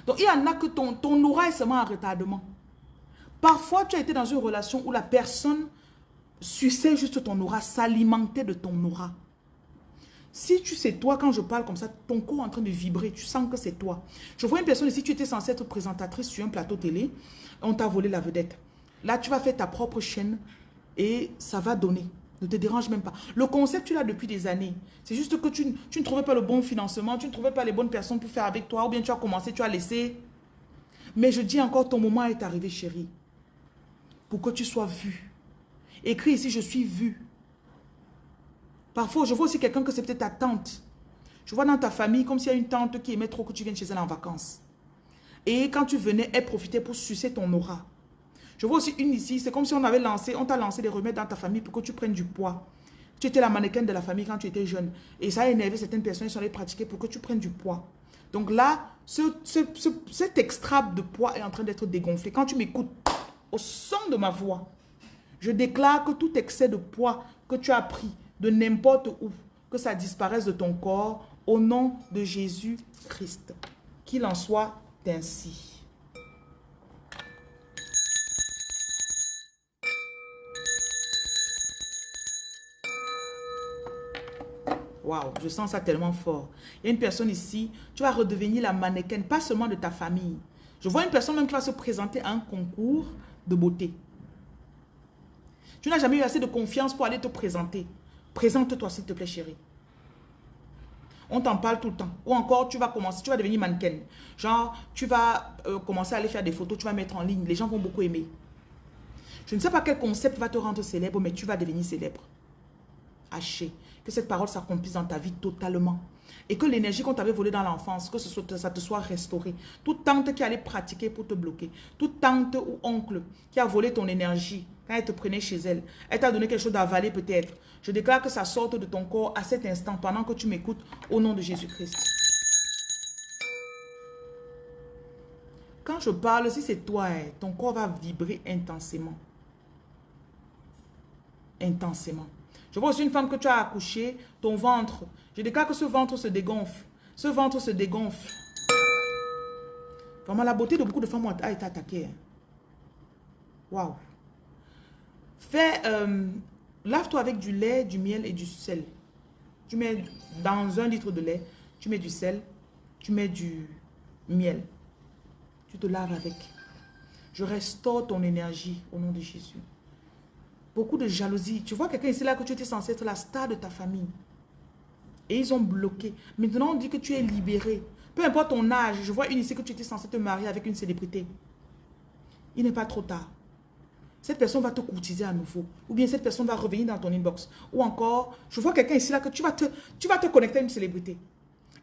Donc, il y en a que ton aura est seulement en retardement. Parfois, tu as été dans une relation où la personne suçait juste ton aura, s'alimentait de ton aura. Si tu sais toi, quand je parle comme ça, ton corps est en train de vibrer, tu sens que c'est toi. Je vois une personne ici, tu étais censée être présentatrice sur un plateau télé, on t'a volé la vedette. Là, tu vas faire ta propre chaîne et ça va donner. Ne te dérange même pas. Le concept, tu l'as depuis des années. C'est juste que tu ne trouvais pas le bon financement, tu ne trouvais pas les bonnes personnes pour faire avec toi, ou bien tu as commencé, tu as laissé. Mais je dis encore, ton moment est arrivé, chérie. Pour que tu sois vue. Écris ici, je suis vue. Parfois, je vois aussi quelqu'un que c'est peut-être ta tante. Je vois dans ta famille comme s'il y a une tante qui aimait trop que tu viennes chez elle en vacances. Et quand tu venais, elle profitait pour sucer ton aura. Je vois aussi une ici, c'est comme si on t'a lancé des remèdes dans ta famille pour que tu prennes du poids. Tu étais la mannequin de la famille quand tu étais jeune. Et ça a énervé certaines personnes, ils sont allés pratiquer pour que tu prennes du poids. Donc là, cet extrait de poids est en train d'être dégonflé. Quand tu m'écoutes au son de ma voix, je déclare que tout excès de poids que tu as pris de n'importe où, que ça disparaisse de ton corps au nom de Jésus-Christ. Qu'il en soit ainsi. Waouh, je sens ça tellement fort. Il y a une personne ici, tu vas redevenir la mannequin, pas seulement de ta famille. Je vois une personne même qui va se présenter à un concours de beauté. Tu n'as jamais eu assez de confiance pour aller te présenter. Présente-toi s'il te plaît chérie. On t'en parle tout le temps. Ou encore, tu vas commencer, tu vas devenir mannequin. Genre, tu vas commencer à aller faire des photos, tu vas mettre en ligne. Les gens vont beaucoup aimer. Je ne sais pas quel concept va te rendre célèbre, mais tu vas devenir célèbre. Haché. Que cette parole s'accomplisse dans ta vie totalement. Et que l'énergie qu'on t'avait volée dans l'enfance, que ça te soit restauré. Toute tante qui allait pratiquer pour te bloquer. Toute tante ou oncle qui a volé ton énergie quand elle te prenait chez elle. Elle t'a donné quelque chose d'avaler peut-être. Je déclare que ça sorte de ton corps à cet instant pendant que tu m'écoutes au nom de Jésus-Christ. Quand je parle, si c'est toi, ton corps va vibrer intensément. Intensément. Je vois aussi une femme que tu as accouchée, ton ventre. Je déclare que ce ventre se dégonfle. Ce ventre se dégonfle. Vraiment, la beauté de beaucoup de femmes a été attaquée. Waouh. Fais, lave-toi avec du lait, du miel et du sel. Tu mets dans 1 litre de lait, tu mets du sel, tu mets du miel. Tu te laves avec. Je restaure ton énergie au nom de Jésus. Beaucoup de jalousie. Tu vois quelqu'un ici là que tu étais censé être la star de ta famille. Et ils ont bloqué. Maintenant, on dit que tu es libéré. Peu importe ton âge, je vois une ici que tu étais censé te marier avec une célébrité. Il n'est pas trop tard. Cette personne va te courtiser à nouveau. Ou bien cette personne va revenir dans ton inbox. Ou encore, je vois quelqu'un ici là que tu vas te connecter à une célébrité.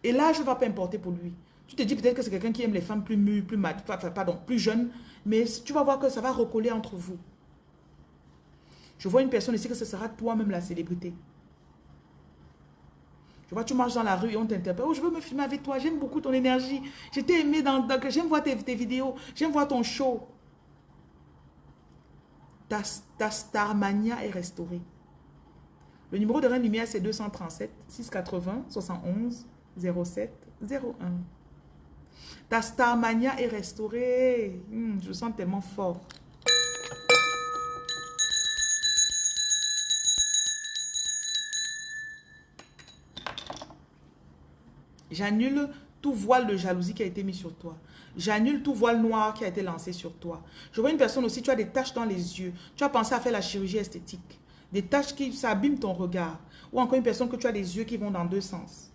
Et l'âge ne va pas importer pour lui. Tu te dis peut-être que c'est quelqu'un qui aime les femmes plus mûres, plus jeunes. Mais tu vas voir que ça va recoller entre vous. Je vois une personne ici que ce sera toi-même la célébrité. Je vois, tu marches dans la rue et on t'interpelle. Oh, je veux me filmer avec toi. J'aime beaucoup ton énergie. Je t'ai aimé j'aime voir tes vidéos. J'aime voir ton show. Ta Starmania est restaurée. Le numéro de Reine Lumière, c'est 237 680 71 07 01. Ta Starmania est restaurée. Je le sens tellement fort. J'annule tout voile de jalousie qui a été mis sur toi. J'annule tout voile noir qui a été lancé sur toi. Je vois une personne aussi, tu as des taches dans les yeux. Tu as pensé à faire la chirurgie esthétique. Des taches qui s'abîment ton regard. Ou encore une personne que tu as des yeux qui vont dans 2 sens.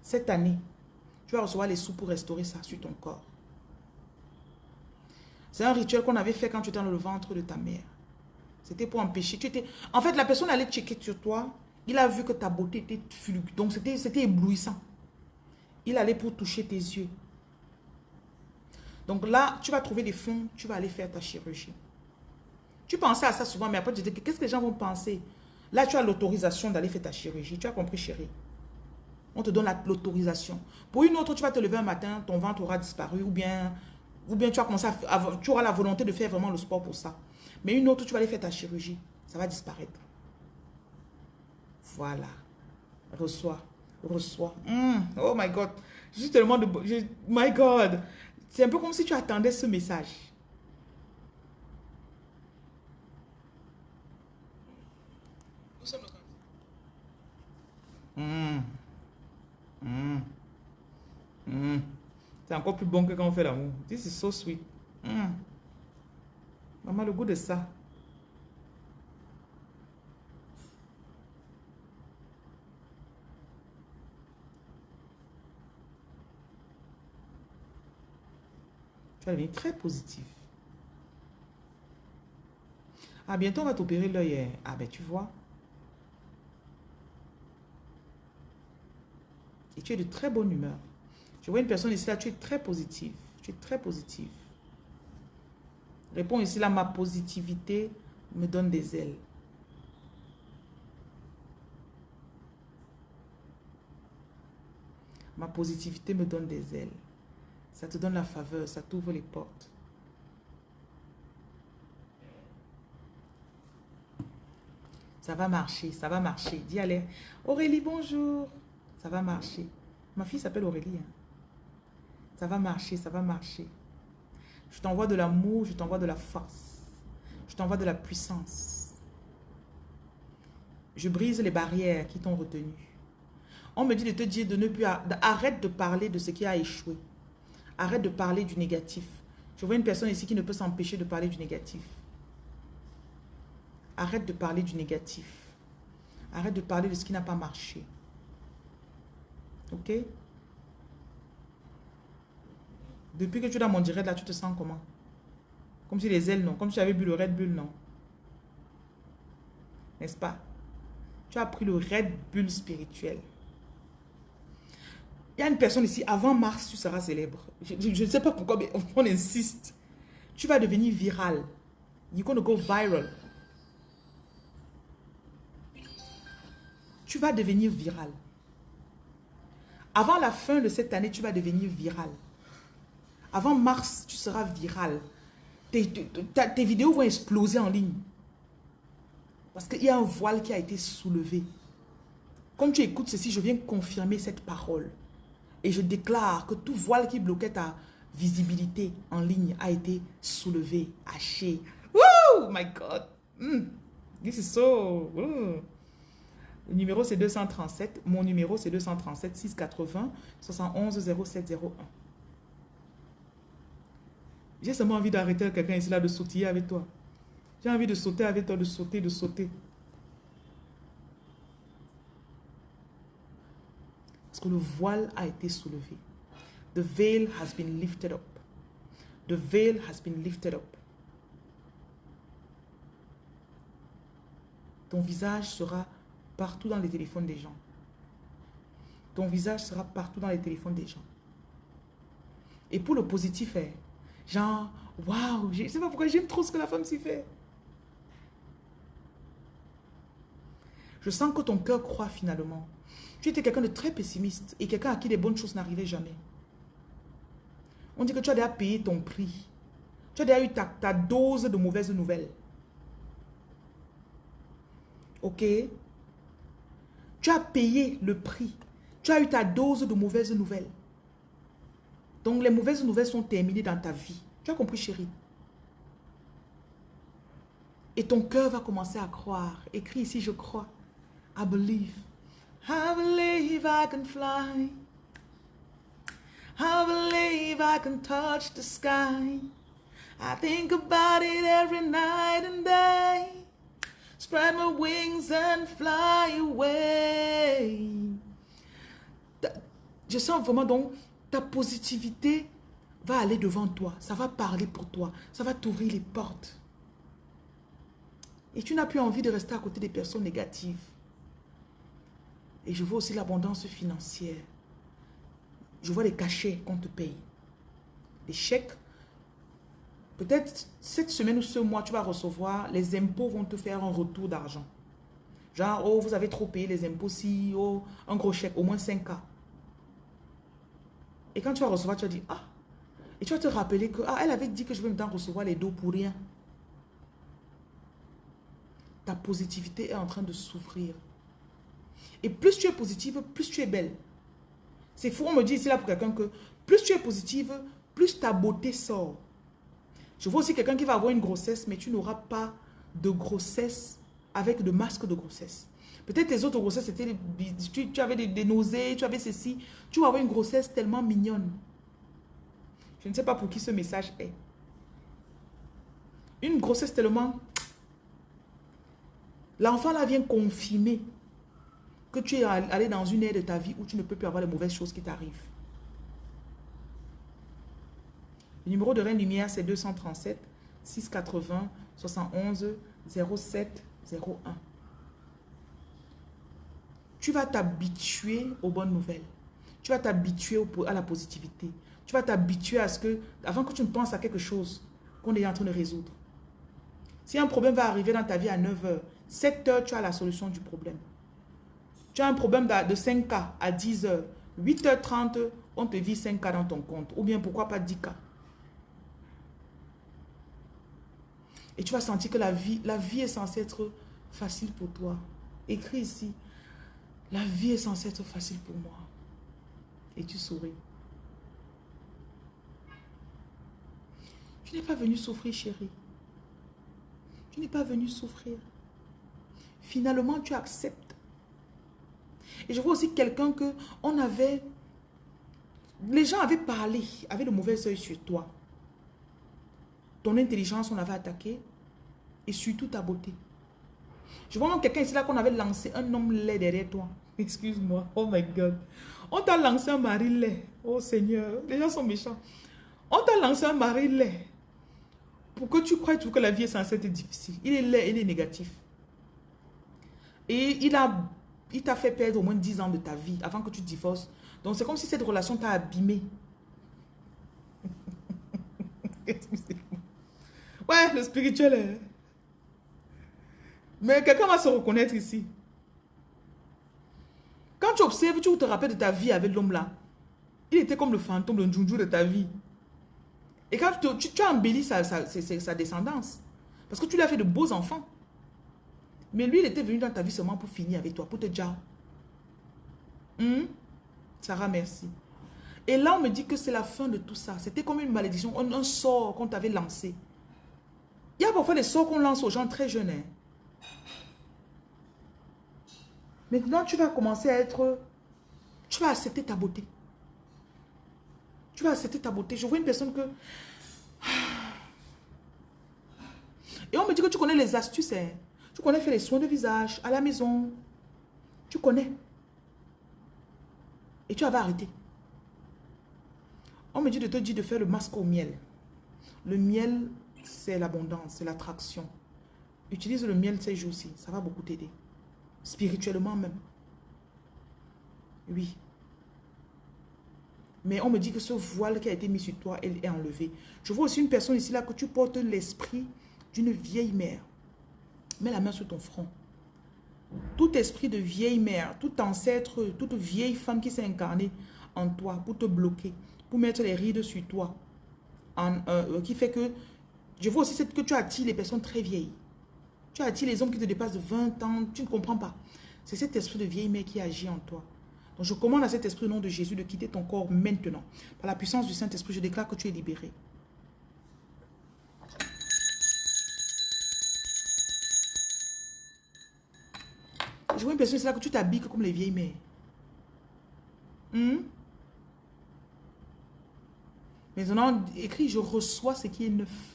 Cette année, tu vas recevoir les sous pour restaurer ça sur ton corps. C'est un rituel qu'on avait fait quand tu étais dans le ventre de ta mère. C'était pour empêcher. En fait, la personne allait checker sur toi. Il a vu que ta beauté était fulgurante. Donc, c'était éblouissant. Il allait pour toucher tes yeux. Donc là, tu vas trouver des fonds. Tu vas aller faire ta chirurgie. Tu pensais à ça souvent, mais après, tu te dis, qu'est-ce que les gens vont penser? Là, tu as l'autorisation d'aller faire ta chirurgie. Tu as compris, chérie? On te donne l'autorisation. Pour une autre, tu vas te lever un matin, ton ventre aura disparu. Ou bien tu vas commencer tu auras la volonté de faire vraiment le sport pour ça. Mais une autre, tu vas aller faire ta chirurgie. Ça va disparaître. Voilà. Reçois. Reçois. Oh my God. Je suis tellement de... My God. C'est un peu comme si tu attendais ce message. Nous sommes le C'est encore plus bon que quand on fait l'amour. This is so sweet. Maman, le goût de ça. Tu vas devenir très positif. Ah, bientôt on va t'opérer l'œil. Ah, ben tu vois. Et tu es de très bonne humeur. Je vois une personne ici là, tu es très positive. Tu es très positive. Réponds ici là, ma positivité me donne des ailes. Ma positivité me donne des ailes. Ça te donne la faveur, ça t'ouvre les portes. Ça va marcher, ça va marcher. Dis allez, Aurélie, bonjour. Ça va marcher. Ma fille s'appelle Aurélie. Ça va marcher, ça va marcher. Je t'envoie de l'amour, je t'envoie de la force. Je t'envoie de la puissance. Je brise les barrières qui t'ont retenu. On me dit de te dire de ne plus... Arrête de parler de ce qui a échoué. Arrête de parler du négatif. Je vois une personne ici qui ne peut s'empêcher de parler du négatif. Arrête de parler du négatif. Arrête de parler de ce qui n'a pas marché. Ok? Depuis que tu es dans mon direct, là, tu te sens comment? Comme si les ailes, non. Comme si tu avais bu le Red Bull, non. N'est-ce pas? Tu as pris le Red Bull spirituel. Il y a une personne ici, avant mars, tu seras célèbre. Je ne sais pas pourquoi, mais on insiste. Tu vas devenir viral. You're going to go viral. Tu vas devenir viral. Avant la fin de cette année, tu vas devenir viral. Avant mars, tu seras viral. Tes vidéos vont exploser en ligne. Parce qu'il y a un voile qui a été soulevé. Comme tu écoutes ceci, je viens confirmer cette parole. Et je déclare que tout voile qui bloquait ta visibilité en ligne a été soulevé, haché. Oh my God! This is so... Le numéro c'est 237. Mon numéro c'est 237 680 71 0701. J'ai seulement envie d'arrêter quelqu'un ici là de sautiller avec toi. J'ai envie de sauter avec toi, de sauter, de sauter. Parce que le voile a été soulevé. The veil has been lifted up. The veil has been lifted up. Ton visage sera partout dans les téléphones des gens. Ton visage sera partout dans les téléphones des gens. Et pour le positif, genre, waouh, je ne sais pas pourquoi j'aime trop ce que la femme s'y fait. Je sens que ton cœur croit finalement. Tu étais quelqu'un de très pessimiste et quelqu'un à qui les bonnes choses n'arrivaient jamais. On dit que tu as déjà payé ton prix. Tu as déjà eu ta dose de mauvaises nouvelles. Ok? Tu as payé le prix. Tu as eu ta dose de mauvaises nouvelles. Donc les mauvaises nouvelles sont terminées dans ta vie. Tu as compris, chérie? Et ton cœur va commencer à croire. Écris ici, je crois. I believe. I believe I can fly. I believe I can touch the sky. I think about it every night and day. Spread my wings and fly away. Je sens vraiment donc ta positivité va aller devant toi. Ça va parler pour toi. Ça va t'ouvrir les portes. Et tu n'as plus envie de rester à côté des personnes négatives. Et je vois aussi l'abondance financière. Je vois les cachets qu'on te paye. Les chèques. Peut-être cette semaine ou ce mois, tu vas recevoir, les impôts vont te faire un retour d'argent. Genre, oh, vous avez trop payé les impôts, si, oh, un gros chèque, au moins 5K. Et quand tu vas recevoir, tu vas dire, ah. Et tu vas te rappeler que, ah, elle avait dit que je vais me recevoir les dos pour rien. Ta positivité est en train de s'ouvrir. Et plus tu es positive, plus tu es belle. C'est fou, on me dit ici là pour quelqu'un que plus tu es positive, plus ta beauté sort. Je vois aussi quelqu'un qui va avoir une grossesse, mais tu n'auras pas de grossesse avec de masque de grossesse. Peut-être tes autres grossesses, c'était tu avais des nausées, tu avais ceci. Tu vas avoir une grossesse tellement mignonne. Je ne sais pas pour qui ce message est. Une grossesse tellement... L'enfant là vient confirmer que tu es allé dans une ère de ta vie où tu ne peux plus avoir les mauvaises choses qui t'arrivent. Le numéro de Reine Lumière, c'est 237 680 71 07 01. Tu vas t'habituer aux bonnes nouvelles. Tu vas t'habituer à la positivité. Tu vas t'habituer à ce que, avant que tu ne penses à quelque chose qu'on est en train de résoudre. Si un problème va arriver dans ta vie à 9 h, 7 h, tu as la solution du problème. Tu as un problème de 5K à 10 h, 8h30, on te vit 5K dans ton compte. Ou bien pourquoi pas 10K. Et tu vas sentir que la vie est censée être facile pour toi. Écris ici. La vie est censée être facile pour moi. Et tu souris. Tu n'es pas venu souffrir, chérie. Tu n'es pas venu souffrir. Finalement, tu acceptes. Et je vois aussi quelqu'un que on avait Les gens avaient parlé, avaient le mauvais œil sur toi. Ton intelligence, on l'avait attaqué. Et surtout ta beauté. Je vois même quelqu'un ici là qu'on avait lancé un homme laid derrière toi. Excuse-moi. Oh my God. On t'a lancé un mari laid. Oh Seigneur. Les gens sont méchants. On t'a lancé un mari laid. Pour que tu croies tout que la vie est censée être difficile. Il est laid, il est négatif. Et il t'a fait perdre au moins 10 ans de ta vie avant que tu divorces. Donc c'est comme si cette relation t'a abîmé. Ouais, le spirituel est... Mais quelqu'un va se reconnaître ici. Quand tu observes, tu te rappelles de ta vie avec l'homme là. Il était comme le fantôme, le djoudjou de ta vie. Et quand tu as embelli sa descendance. Parce que tu lui as fait de beaux enfants. Mais lui, il était venu dans ta vie seulement pour finir avec toi, pour te dire. Sarah, merci. Et là, on me dit que c'est la fin de tout ça. C'était comme une malédiction, un sort qu'on t'avait lancé. Il y a parfois des sorts qu'on lance aux gens très jeunes. Hein. Maintenant, tu vas commencer à être... Tu vas accepter ta beauté. Tu vas accepter ta beauté. Je vois une personne que... Et on me dit que tu connais les astuces. Hein. Tu connais faire les soins de visage à la maison. Tu connais. Et tu vas arrêter. On me dit de te dire de faire le masque au miel. Le miel, c'est l'abondance, c'est l'attraction. Utilise le miel ces jours-ci. Ça va beaucoup t'aider. Spirituellement même. Oui. Mais on me dit que ce voile qui a été mis sur toi, elle est enlevée. Je vois aussi une personne ici là que tu portes l'esprit d'une vieille mère. Mets la main sur ton front. Tout esprit de vieille mère, tout ancêtre, toute vieille femme qui s'est incarnée en toi pour te bloquer, pour mettre les rides sur toi, qui fait que, je vois aussi que tu attires les personnes très vieilles. Tu attires les hommes qui te dépassent de 20 ans, tu ne comprends pas. C'est cet esprit de vieille mère qui agit en toi. Donc je commande à cet esprit au nom de Jésus de quitter ton corps maintenant. Par la puissance du Saint-Esprit, je déclare que tu es libéré. Je vois une personne, c'est là que tu t'habilles comme les vieilles mères. Maintenant, écris, je reçois ce qui est neuf.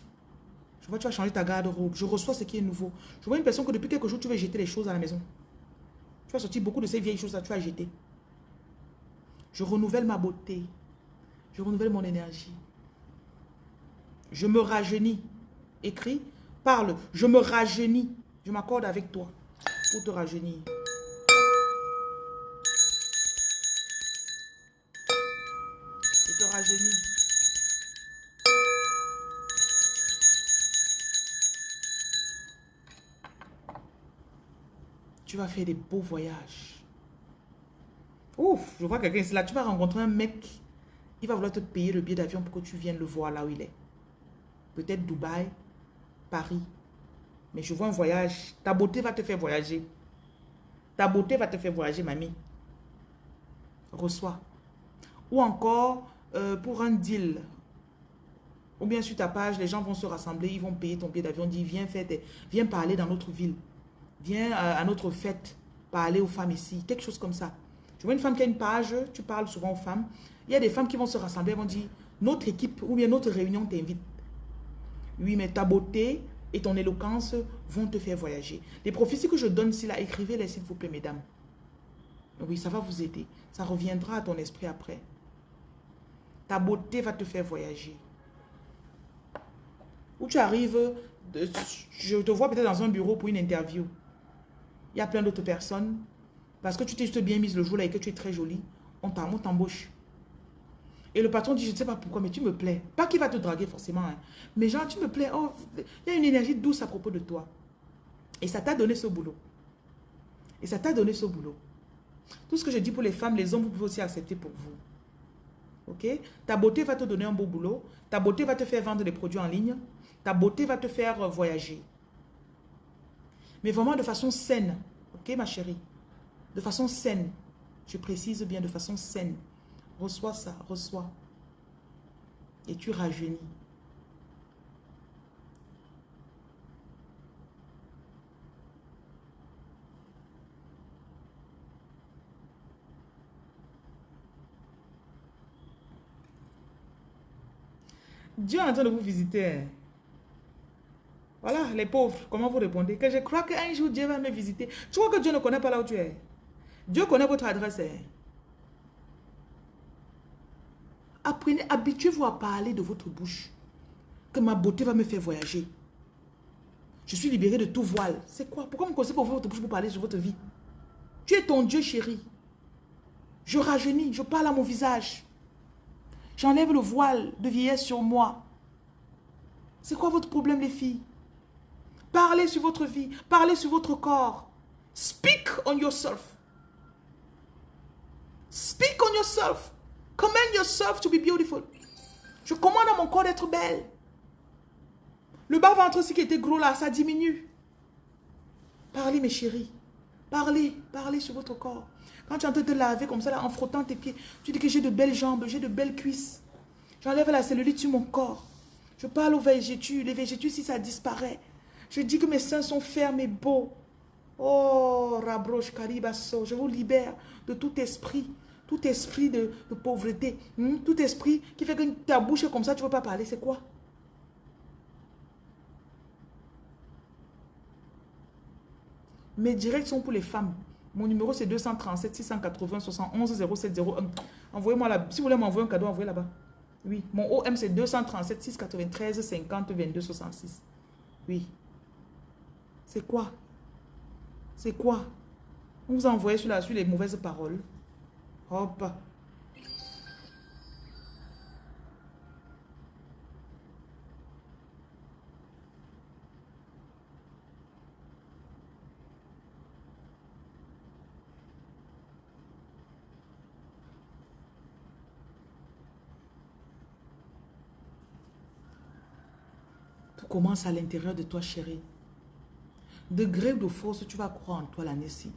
Je vois, tu vas changer ta garde-robe. Je reçois ce qui est nouveau. Je vois une personne que depuis quelques jours, tu vas jeter les choses à la maison. Tu vas sortir beaucoup de ces vieilles choses-là, tu vas jeter. Je renouvelle ma beauté. Je renouvelle mon énergie. Je me rajeunis. Écris, parle. Je me rajeunis. Je m'accorde avec toi pour te rajeunir. Je te rajeunis. Tu vas faire des beaux voyages. Ouf, je vois quelqu'un ici là. Tu vas rencontrer un mec. Il va vouloir te payer le billet d'avion pour que tu viennes le voir là où il est. Peut-être Dubaï, Paris. Mais je vois un voyage. Ta beauté va te faire voyager. Ta beauté va te faire voyager, mamie. Reçois. Ou encore, pour un deal. Ou bien sur ta page, les gens vont se rassembler. Ils vont payer ton billet d'avion. Dis, viens parler dans notre ville. Viens à notre fête. Parler aux femmes ici. Quelque chose comme ça. Je vois une femme qui a une page. Tu parles souvent aux femmes. Il y a des femmes qui vont se rassembler. Elles vont dire, notre équipe ou bien notre réunion t'invite. Oui, mais ta beauté et ton éloquence vont te faire voyager. Les prophéties que je donne ici, là, écrivez-les s'il vous plaît, mesdames. Oui, ça va vous aider. Ça reviendra à ton esprit après. Ta beauté va te faire voyager. Où tu arrives, je te vois peut-être dans un bureau pour une interview. Il y a plein d'autres personnes. Parce que tu t'es juste bien mise le jour-là et que tu es très jolie, on t'embauche. Et le patron dit, je ne sais pas pourquoi, mais tu me plais. Pas qu'il va te draguer forcément. Hein. Mais genre, tu me plais. Oh, il y a une énergie douce à propos de toi. Et ça t'a donné ce boulot. Et ça t'a donné ce boulot. Tout ce que je dis pour les femmes, les hommes, vous pouvez aussi accepter pour vous. Ok? Ta beauté va te donner un beau boulot. Ta beauté va te faire vendre des produits en ligne. Ta beauté va te faire voyager. Mais vraiment de façon saine. Ok, ma chérie? De façon saine. Je précise bien de façon saine. Reçois ça, reçois. Et tu rajeunis. Dieu est en train de vous visiter. Voilà, les pauvres, comment vous répondez? Que je crois qu'un jour Dieu va me visiter. Tu crois que Dieu ne connaît pas là où tu es? Dieu connaît votre adresse. Apprenez, habituez-vous à parler de votre bouche. Que ma beauté va me faire voyager. Je suis libérée de tout voile. C'est quoi? Pourquoi vous ne connaissez pas votre bouche pour parler sur votre vie? Tu es ton Dieu chéri. Je rajeunis, je parle à mon visage. J'enlève le voile de vieillesse sur moi. C'est quoi votre problème, les filles? Parlez sur votre vie. Parlez sur votre corps. Speak on yourself. Speak on yourself. Command yourself to be beautiful. Je commande à mon corps d'être belle. Le bas-ventre aussi qui était gros là, ça diminue. Parlez, mes chéris. Parlez, parlez sur votre corps. Quand tu es en train de te laver comme ça, là, en frottant tes pieds, tu dis que j'ai de belles jambes, j'ai de belles cuisses. J'enlève la cellulite sur mon corps. Je parle aux végétus. Les végétus, si ça disparaît. Je dis que mes seins sont fermes et beaux. Oh, Rabroche Karibasso, je vous libère de tout esprit de pauvreté. Tout esprit qui fait que ta bouche est comme ça, tu ne veux pas parler. C'est quoi? Mes directs sont pour les femmes. Mon numéro c'est 237 680 71 0701. Envoyez-moi là. Si vous voulez m'envoyer un cadeau, envoyez là-bas. Oui. Mon OM c'est 237 693 50 22 66. Oui. C'est quoi? C'est quoi? On vous a envoyé sur les mauvaises paroles. Hop. Tout commence à l'intérieur de toi, chérie. De gré ou de force, tu vas croire en toi l'année-ci.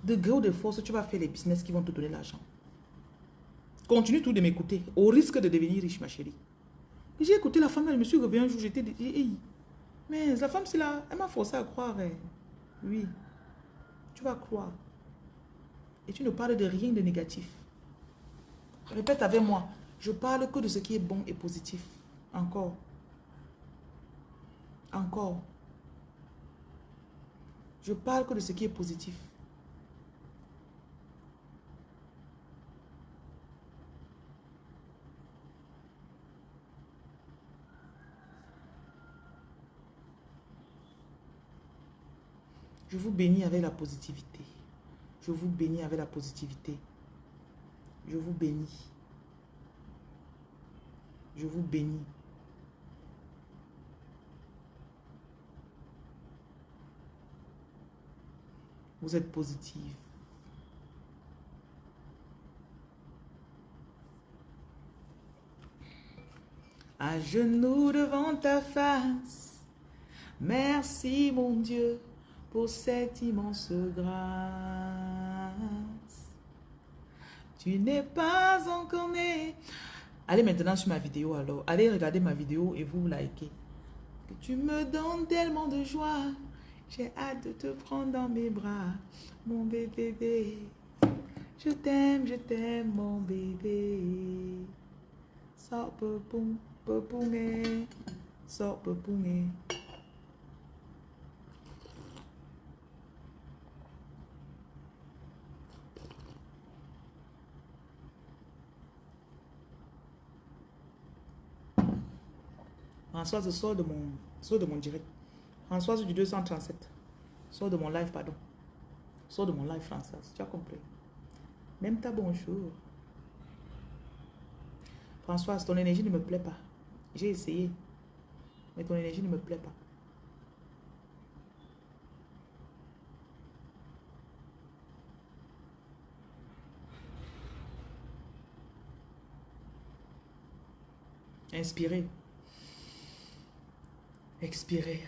De gré ou de force, tu vas faire les business qui vont te donner l'argent. Continue tout de m'écouter, au risque de devenir riche, ma chérie. J'ai écouté la femme, elle me suis revenue un jour, j'étais dit, hey. Mais la femme, c'est là, elle m'a forcé à croire. Oui, tu vas croire. Et tu ne parles de rien de négatif. Répète avec moi, je parle que de ce qui est bon et positif. Encore. Encore. Je parle que de ce qui est positif. Je vous bénis avec la positivité. Je vous bénis avec la positivité. Je vous bénis. Je vous bénis. Vous êtes positive. À genoux devant ta face. Merci mon Dieu pour cette immense grâce. Tu n'es pas encore né. Allez maintenant sur ma vidéo alors. Allez regarder ma vidéo et vous likez. Que tu me donnes tellement de joie. J'ai hâte de te prendre dans mes bras, mon bébé. Je t'aime, mon bébé. Sors pepoum, pepoumé. Sors pepoumé. Françoise, sors de mon direct. Françoise du 237. Sors de mon live, pardon. Sors de mon live, Françoise. Tu as compris. Même ta bonjour. Françoise, ton énergie ne me plaît pas. J'ai essayé. Mais ton énergie ne me plaît pas. Inspirez. Expirez.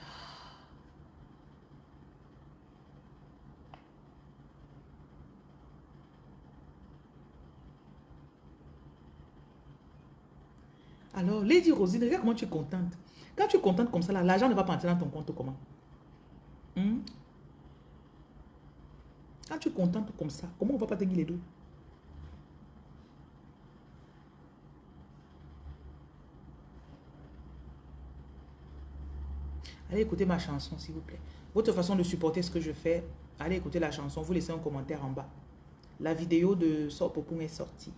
Alors, Lady Rosine, regarde comment tu es contente. Quand tu es contente comme ça, l'argent ne va pas entrer dans ton compte comment? Quand tu es contente comme ça, comment on ne va pas te guider les dos? Allez écouter ma chanson, s'il vous plaît. Votre façon de supporter ce que je fais, allez écouter la chanson. Vous laissez un commentaire en bas. La vidéo de Sopopung est sortie.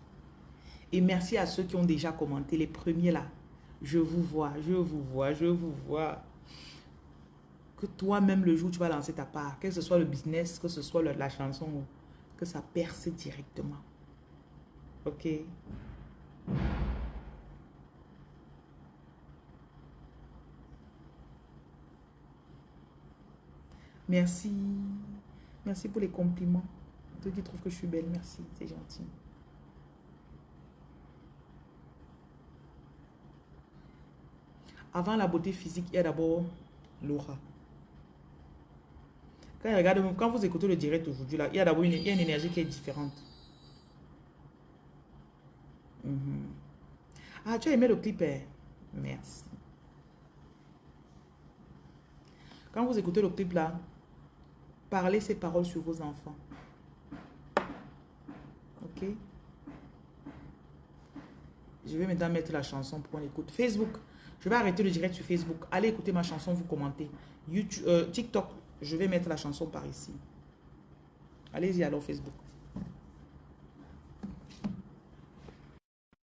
Et merci à ceux qui ont déjà commenté, les premiers là. Je vous vois, je vous vois, je vous vois. Que toi-même, le jour où tu vas lancer ta part, que ce soit le business, que ce soit la chanson, que ça perce directement. Ok? Merci. Merci pour les compliments. Ceux qui trouvent que je suis belle, merci. C'est gentil. Avant la beauté physique, il y a d'abord l'aura. Quand vous écoutez le direct aujourd'hui, là, il y a d'abord une énergie qui est différente. Ah, tu as aimé le clip, eh? Merci. Quand vous écoutez le clip là, parlez ces paroles sur vos enfants. Ok? Je vais maintenant mettre la chanson pour qu'on écoute. Facebook, je vais arrêter le direct sur Facebook. Allez écouter ma chanson, vous commentez. YouTube, TikTok, je vais mettre la chanson par ici. Allez-y alors Facebook.